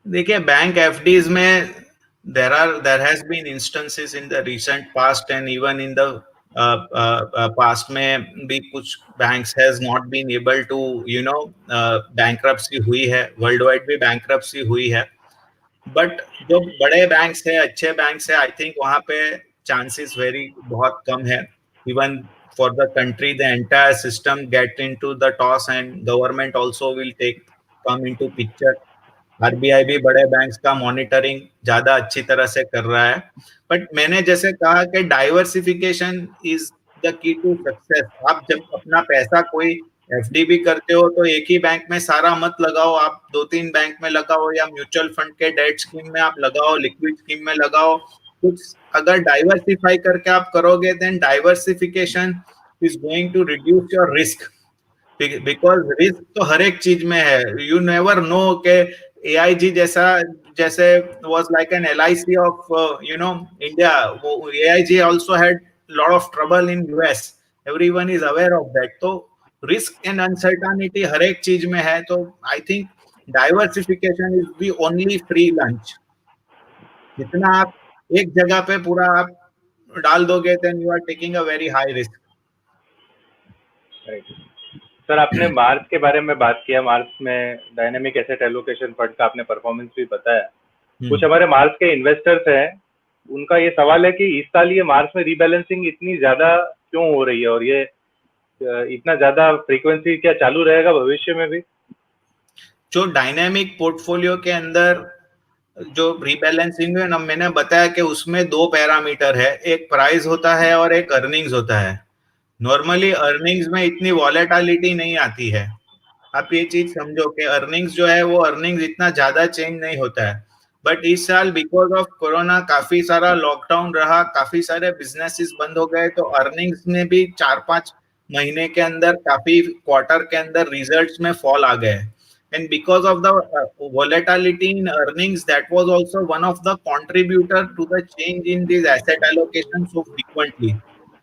देखिए बैंक एफडीज में there has been instances in the recent past and even in the past में भी कुछ banks has not been able to bankruptcy हुई है, world wide भी bankruptcy हुई है। बट जो बड़े बैंक्स है, अच्छे बैंक्स है, आई थिंक वहां पे चांसेस वेरी बहुत कम है। Even for the country the entire system get into the toss and government also will take come into picture. RBI भी बड़े बैंक्स का मॉनिटरिंग ज्यादा अच्छी तरह से कर रहा है। बट मैंने जैसे कहा कि diversification is the key to success. आप जब अपना पैसा कोई एफडी भी करते हो तो एक ही बैंक में सारा मत लगाओ, आप 2-3 बैंक में लगाओ, या म्यूचुअल फंड के डेट स्कीम में आप लगाओ, लिक्विड स्कीम में लगाओ। कुछ अगर डाइवर्सिफाई करके आप करोगे, then diversification is going to reduce your risk, because risk तो हर एक चीज में है। यू नेवर नो के AIG जैसे was like an LIC of India. AIG also had lot of trouble in US. Everyone is aware of that. तो risk and uncertainty हर एक चीज में है। तो I think diversification is the only free lunch. जितना आप एक जगह पे पूरा आप डाल दोगे, then you are taking a very high risk. Right. Sir आपने मार्च के बारे में बात किया, मार्च में डायनेमिक एसेट एलोकेशन फंड का आपने परफॉर्मेंस भी बताया। कुछ हमारे मार्च के इन्वेस्टर्स हैं, उनका ये सवाल है कि इस साल ये मार्च में रीबैलेंसिंग इतनी ज्यादा क्यों हो रही है, और ये इतना ज्यादा फ्रीक्वेंसी क्या चालू रहेगा भविष्य में भी? जो डायनेमिक पोर्टफोलियो के अंदर जो रीबैलेंसिंग है ना, मैंने बताया कि उसमें 2 पैरामीटर है, एक प्राइस होता है और एक अर्निंग्स होता है। नॉर्मली अर्निंग्स में इतनी वॉलेटिलिटी नहीं आती है। आप ये चीज समझो कि अर्निंग्स जो है वो अर्निंग्स इतना ज्यादा चेंज नहीं होता है। बट इस साल बिकॉज ऑफ कोरोना काफी सारा लॉकडाउन रहा, काफी सारे बिजनेसेस बंद हो गए, तो अर्निंग्स में भी 4-5 महीने के अंदर, काफी क्वार्टर के अंदर रिजल्ट्स में फॉल आ गए। And because of the volatility in earnings, that was also one of the contributor to the change in these asset allocation so frequently.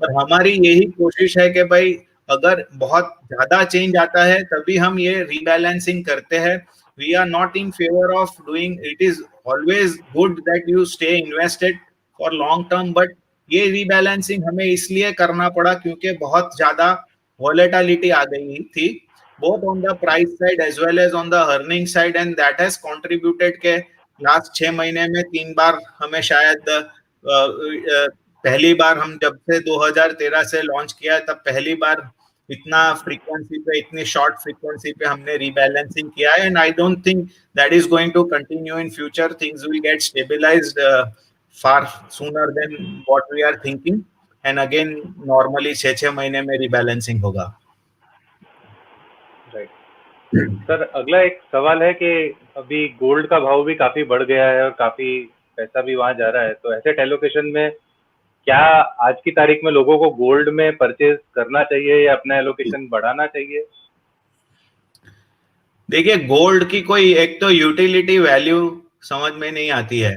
पर हमारी यही कोशिश है कि भाई अगर बहुत ज्यादा चेंज आता है तभी हम ये रीबैलेंसिंग करते हैं। We are not in favour of doing, it is always good that you stay invested for long term, but ये रीबैलेंसिंग हमें इसलिए करना पड़ा क्योंकि बहुत ज्यादा वॉलेटिलिटी आ गई थी, both on the price side as well as on the earning side, and that has contributed के लास्ट 6 महीने में 3 बार हमें शायद पहली बार हम जब से 2013 से लॉन्च किया तब पहली बार इतना फ्रीक्वेंसी पे, इतनी शॉर्ट फ्रीक्वेंसी पे हमने रीबैलेंसिंग किया है। And I don't think that is going to continue in future. Things will get stabilised far sooner than what we are thinking, and again normally 6-6 महीने में रीबैलेंसिंग होगा। राइट। सर अगला एक सवाल है कि अभी गोल्ड का भाव भी काफी बढ़ गया है और काफी पैसा भी वहां जा रहा है, तो एसेट एलोकेशन में क्या आज की तारीख में लोगों को गोल्ड में परचेज करना चाहिए या अपना एलोकेशन बढ़ाना चाहिए? देखिए, गोल्ड की कोई एक तो यूटिलिटी वैल्यू समझ में नहीं आती है।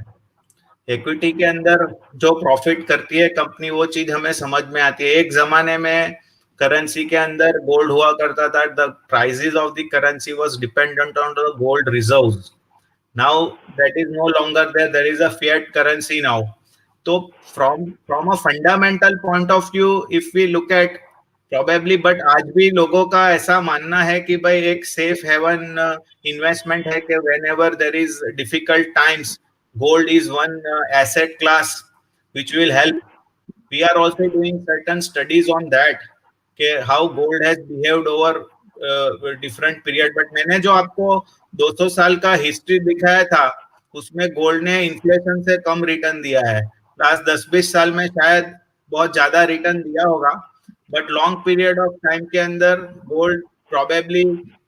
इक्विटी के अंदर जो प्रॉफिट करती है कंपनी, वो चीज हमें समझ में आती है। एक जमाने में करेंसी के अंदर गोल्ड हुआ करता था, the prices of the currency was dependent on the gold reserves. Now that is no longer there, there is a fiat currency now. तो from a fundamental point of view, if we look at probably, but आज भी लोगों का ऐसा मानना है कि भाई एक सेफ हेवन इन्वेस्टमेंट है कि when ever there is difficult times, gold is one asset class which will help. We are also doing certain studies on that, कि how gold has behaved over different period. but मैंने जो आपको 200 साल का history दिखाया था, उसमें gold ने इन्फ्लेशन से कम रिटर्न दिया है। लास्ट 10-20 साल में शायद बहुत ज्यादा रिटर्न दिया होगा, but long period of time के अंदर gold probably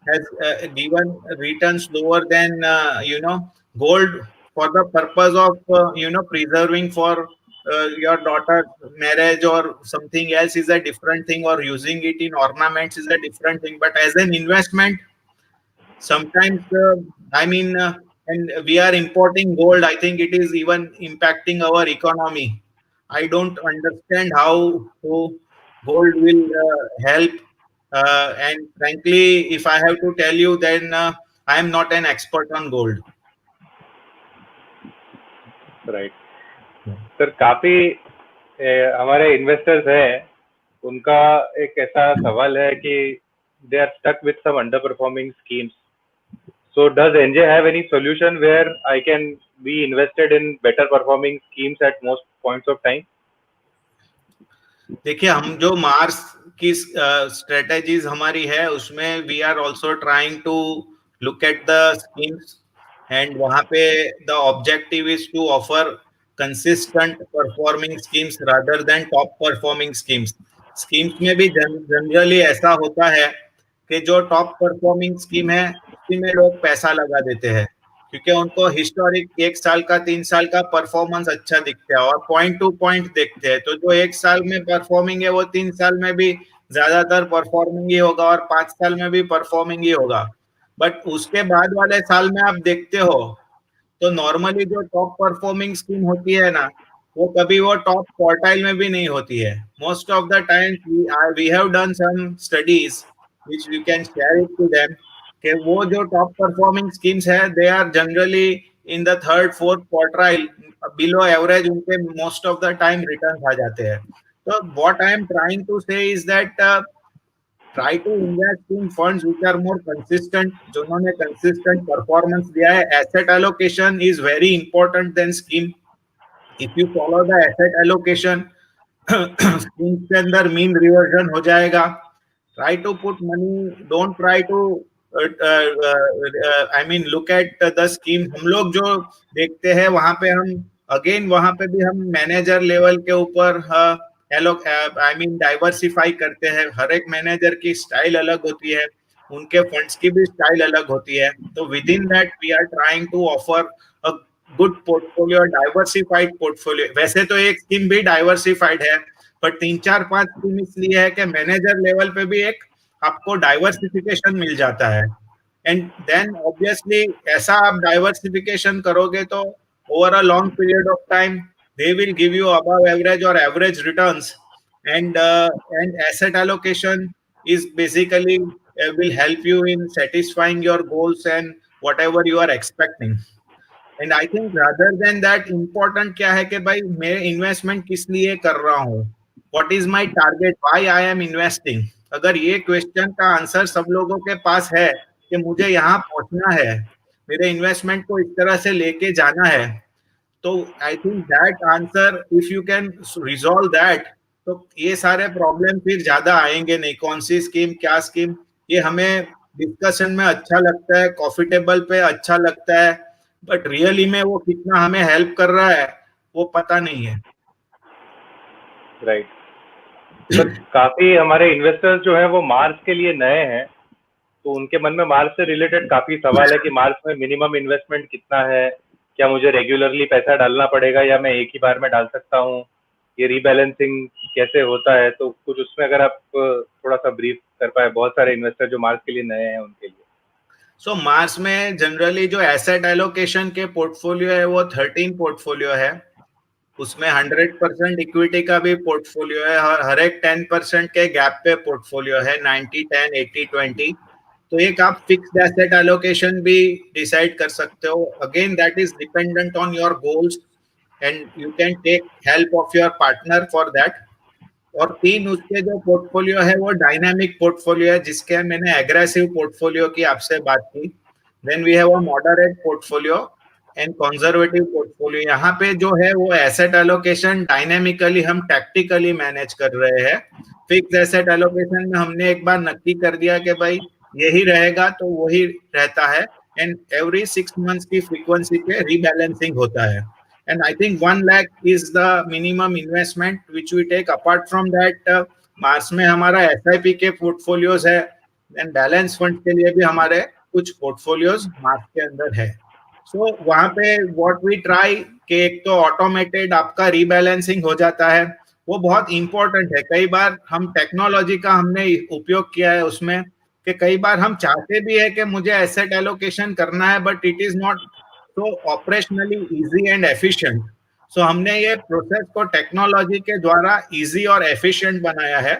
has given returns lower than gold, for the purpose of preserving for your daughter's marriage or something else is a different thing, or using it in ornaments is a different thing. But as an investment, sometimes I mean, and we are importing gold, I think it is even impacting our economy. I don't understand how gold will help, and frankly, if I have to tell you, then I am not an expert on gold. Right sir, काफी हमारे investors हैं, उनका एक ऐसा सवाल है कि they are stuck with some underperforming schemes. So does NJ have any solution where I can be invested in better performing schemes at most points of time? देखिए, हम जो मार्स की स्ट्रेटेजीज हमारी है, उसमें we are also trying to look at the schemes, and वहां पे the objective is to offer consistent performing schemes rather than top performing schemes. Schemes में भी जनरली ऐसा होता है कि जो टॉप परफॉर्मिंग स्कीम है उसी में लोग पैसा लगा देते हैं, क्योंकि उनको हिस्टोरिक 1 साल का 3 साल का परफॉर्मेंस अच्छा दिखता है और पॉइंट टू पॉइंट देखते हैं। तो जो 1 साल में परफॉर्मिंग है वो 3 साल में भी ज्यादातर परफॉर्मिंग ही होगा और 5 साल में भी परफॉर्मिंग ही होगा। बट उसके बाद वाले साल में आप देखते हो तो नॉर्मली जो टॉप परफॉर्मिंग स्कीम होती है ना, वो कभी वो टॉप क्वार्टाइल में भी नहीं होती है। Most of the time we have done some studies which you can share it to them, कि वो जो टॉप परफॉर्मिंग स्कीम्स है they are generally in the third fourth quartile, below average उनके most of the time return आ जाते हैं। तो what I am trying to say is that try to invest in funds which are more consistent, जिन्होंने consistent performance दिया है. Asset allocation is very important than scheme. If you follow the asset allocation, scheme के अंदर mean reversion हो जाएगा. Try to put money, don't try to I mean look at the scheme. हम लोग जो देखते हैं वहां पे हम अगेन वहां पे भी हम मैनेजर लेवल के ऊपर आई मीन डाइवर्सिफाई करते हैं। हर एक मैनेजर की स्टाइल अलग होती है, उनके फंड्स की भी स्टाइल अलग होती है। तो within that we are trying to offer a good portfolio, diversified portfolio. वैसे तो एक स्कीम भी डाइवर्सिफाइड है, पर 3-4-5 स्कीम इसलिए है कि मैनेजर लेवल पे भी एक आपको डाइवर्सिफिकेशन मिल जाता है। एंड देन ऑब्वियसली ऐसा आप डाइवर्सिफिकेशन करोगे तो over a long period of time they will give you above average or average returns, and asset allocation is basically will help you in satisfying your goals and whatever you are expecting. And I think rather than that, important क्या है कि भाई मैं investment किस लिए कर रहा हूँ, what is my target, why I am investing. अगर ये क्वेश्चन का आंसर सब लोगों के पास है कि मुझे यहाँ पहुंचना है, मेरे इन्वेस्टमेंट को इस तरह से लेके जाना है, तो I think that answer if you can resolve that, तो ये सारे प्रॉब्लम फिर ज्यादा आएंगे नहीं। कौन सी स्कीम, क्या स्कीम, ये हमें डिस्कशन में अच्छा लगता है, कॉफी टेबल पे अच्छा लगता है, बट रियली में वो कितना हमें हेल्प कर रहा है वो पता नहीं है। राइट सर, काफी हमारे इन्वेस्टर्स जो हैं वो मार्स के लिए नए हैं, तो उनके मन में मार्स से रिलेटेड काफी सवाल है कि मार्स में मिनिमम इन्वेस्टमेंट कितना है, क्या मुझे रेगुलरली पैसा डालना पड़ेगा या मैं एक ही बार में डाल सकता हूँ, ये रीबैलेंसिंग कैसे होता है, तो कुछ उसमें अगर आप थोड़ा सा ब्रीफ कर पाए, बहुत सारे इन्वेस्टर जो मार्स के लिए नए हैं उनके लिए। सो मार्स में जनरली जो एसेट एलोकेशन के पोर्टफोलियो है वो 13 पोर्टफोलियो है। उसमें 100% इक्विटी का भी पोर्टफोलियो है, हर एक 10% के गैप पे पोर्टफोलियो है, 90-10, 80-20। तो एक आप फिक्स्ड एसेट एलोकेशन भी डिसाइड कर सकते हो। Again that is dependent on your goals and you can take help of your partner for that. और 3 उसके जो पोर्टफोलियो है वो डायनामिक पोर्टफोलियो है, जिसके मैंने एग्रेसिव पोर्टफोलियो की आपसे बात की। Then we have a moderate portfolio and conservative portfolio. यहाँ पे जो है वो एसेट एलोकेशन डायनेमिकली हम टैक्टिकली मैनेज कर रहे हैं। फिक्स एसेट एलोकेशन में हमने एक बार नक्की कर दिया कि भाई यही रहेगा तो वही रहता है, एंड एवरी 6 मंथ्स की फ्रीक्वेंसी पे रीबैलेंसिंग होता है। And I think 1 lakh is the minimum investment which we take. Apart from that, Mars में हमारा SIP के पोर्टफोलियोज है, एंड बैलेंस फंड के लिए भी हमारे कुछ पोर्टफोलियोज मार्स के अंदर है। सो वहां पे व्हाट वी ट्राई कि एक तो ऑटोमेटेड आपका रीबैलेंसिंग हो जाता है, वो बहुत इंपॉर्टेंट है। कई बार हम टेक्नोलॉजी का हमने उपयोग किया है उसमें कि कई बार हम चाहते भी है कि मुझे एसेट एलोकेशन करना है, बट इट इज नॉट तो ऑपरेशनली इजी एंड एफिशिएंट। सो हमने ये प्रोसेस को टेक्नोलॉजी के द्वारा इजी और एफिशिएंट बनाया है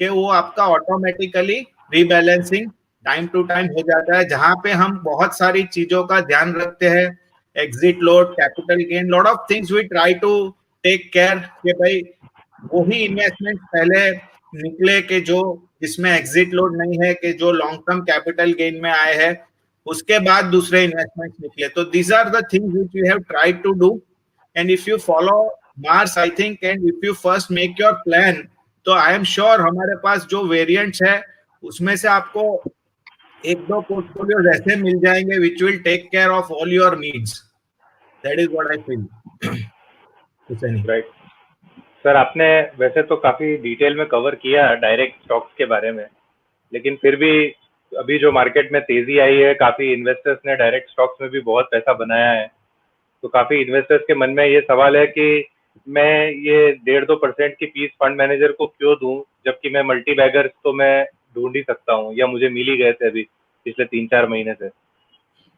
कि वो आपका automatically rebalancing time to time हो जाता है, जहां पे हम बहुत सारी चीजों का ध्यान रखते हैं, exit load, capital gain, lot of things we try to take care कि भाई वही इन्वेस्टमेंट पहले निकले कि जो जिसमें एग्जिट लोड नहीं है, कि जो लॉन्ग टर्म कैपिटल गेन में आए हैं, उसके बाद दूसरे इन्वेस्टमेंट्स निकले। तो these are the things which we have tried to do, and if you follow Mars I think, and if you first make your plan, तो आई एम श्योर हमारे पास जो वेरिएंट्स है उसमें से आपको 1-2 पोर्टफोलियोज ऐसे मिल जाएंगे which will take care of all your needs. That is what I feel. Right sir, आपने वैसे तो काफी डिटेल में कवर किया डायरेक्ट स्टॉक्स के बारे में, लेकिन फिर भी अभी जो मार्केट में तेजी आई है, काफी इन्वेस्टर्स ने डायरेक्ट स्टॉक्स में भी बहुत पैसा बनाया है, तो काफी इन्वेस्टर्स के मन में ये सवाल है कि मैं ये 1.5-2% की फीस फंड मैनेजर को क्यों दूं, जबकि मैं मल्टी बैगर्स तो मैं ढूंढ ही सकता हूं या मुझे मिल ही गए थे अभी पिछले 3-4 महीने से।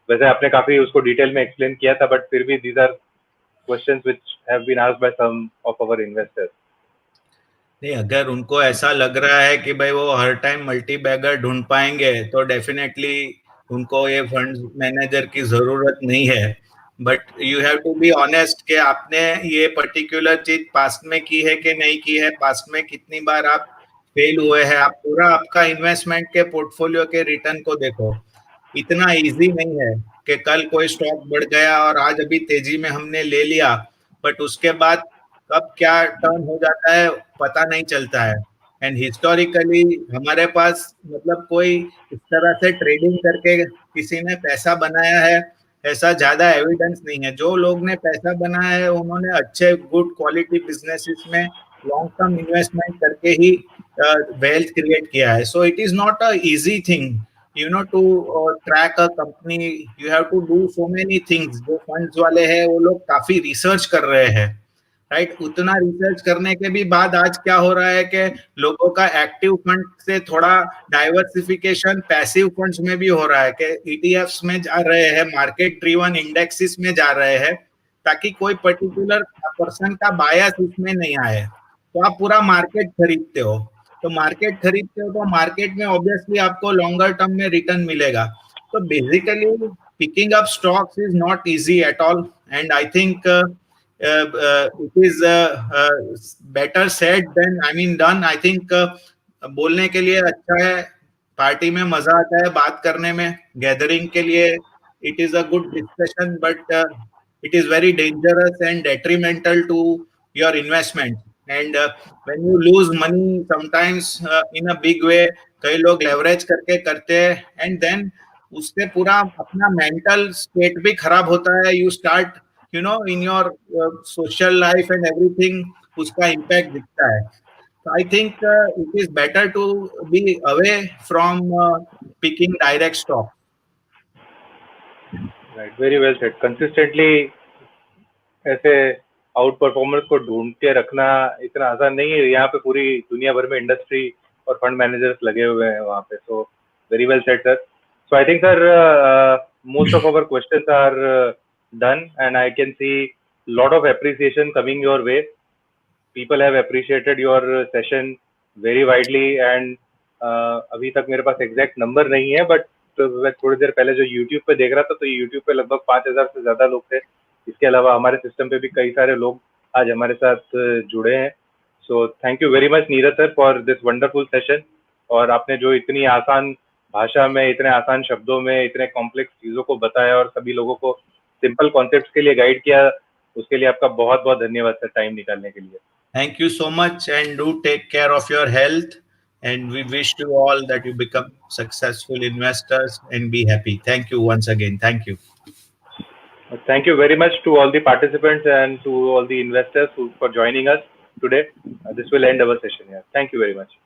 वैसे आपने काफी उसको डिटेल में एक्सप्लेन किया था, बट फिर भी these are questions which have been asked by some of our investors. नहीं, अगर उनको ऐसा लग रहा है कि भाई वो हर टाइम मल्टी बैगर ढूंढ पाएंगे तो डेफिनेटली उनको ये फंड मैनेजर की जरूरत नहीं है। But you have to be honest कि आपने ये पर्टिकुलर चीज पास्ट में की है कि नहीं की है, पास्ट में कितनी बार आप फेल हुए हैं। आप पूरा आपका इन्वेस्टमेंट के पोर्टफोलियो के रिटर्न को देखो। इतना इजी नहीं है कि कल कोई स्टॉक बढ़ गया और आज अभी तेजी में हमने ले लिया, बट उसके बाद कब क्या टर्न हो जाता है पता नहीं चलता है। एंड हिस्टोरिकली हमारे पास मतलब कोई इस तरह से ट्रेडिंग करके किसी ने पैसा बनाया है ऐसा ज्यादा एविडेंस नहीं है। जो लोग ने पैसा बनाया है उन्होंने अच्छे गुड क्वालिटी बिजनेसेस में लॉन्ग टर्म इन्वेस्टमेंट करके ही वेल्थ क्रिएट किया है। So it is not a easy thing, you know, to track a company, you have to do so many things। जो फंड्स वाले हैं वो लोग काफी रिसर्च कर रहे हैं, राइट। उतना रिसर्च करने के भी बाद आज क्या हो रहा है कि लोगों का एक्टिव फंड से थोड़ा डाइवर्सिफिकेशन पैसिव फंड्स में भी हो रहा है कि ईटीएफ्स में जा रहे हैं, मार्केट ड्रिवन इंडेक्सेस में जा रहे हैं, ताकि कोई पर्टिकुलर पर्सन का बायस उसमें नहीं आए। तो आप पूरा मार्केट खरीदते हो, तो मार्केट खरीदते हो तो मार्केट में ऑब्वियसली आपको लॉन्गर टर्म में रिटर्न मिलेगा। तो basically picking up stocks is not easy at all, and I think it is better said than I mean done। I think बोलने के लिए अच्छा है, पार्टी में मजा आता है बात करने में, गैदरिंग के लिए it is a good discussion, but it is very dangerous and detrimental to your investment। and when you lose money sometimes in a big way, कई लोग leverage करके करते हैं, and then उससे पूरा अपना mental state भी खराब होता है। You start you know in your social life and everything, उसका impact दिखता है। I think it is better to be away from picking direct stock. Right, very well said. Consistently ऐसे आउट परफॉर्मर्स को ढूंढ के रखना इतना आसान नहीं है. यहाँ पे पूरी दुनिया भर में इंडस्ट्री और फंड मैनेजर्स लगे हुए हैं वहाँ पे. So very well said sir. So I think sir most of our questions are done, and I can see lot of appreciation coming your way. People have appreciated your session very widely, and अभी तक मेरे पास exact number नहीं है, but मैं थोड़ी देर पहले जो YouTube पे देख रहा था तो यूट्यूब पे लगभग 5,000 से ज्यादा लोग थे. इसके अलावा हमारे सिस्टम पे भी कई सारे लोग आज हमारे साथ जुड़े हैं. So thank you very much Neeraj sir for this wonderful session. और आपने जो इतनी आसान भाषा में, इतने आसान शब्दों में इतने कॉम्प्लेक्स चीज़ों को बताया और सभी लोगों को सिंपल कॉन्सेप्ट्स के लिए गाइड किया, उसके लिए आपका बहुत बहुत धन्यवाद सर टाइम निकालने के लिए. Thank you so much, and do take care of your health. And we wish you all that you become successful investors and be happy. Thank you once again. Thank you. Thank you very much to all the participants and to all the investors for joining us today. This will end our session here. Thank you very much.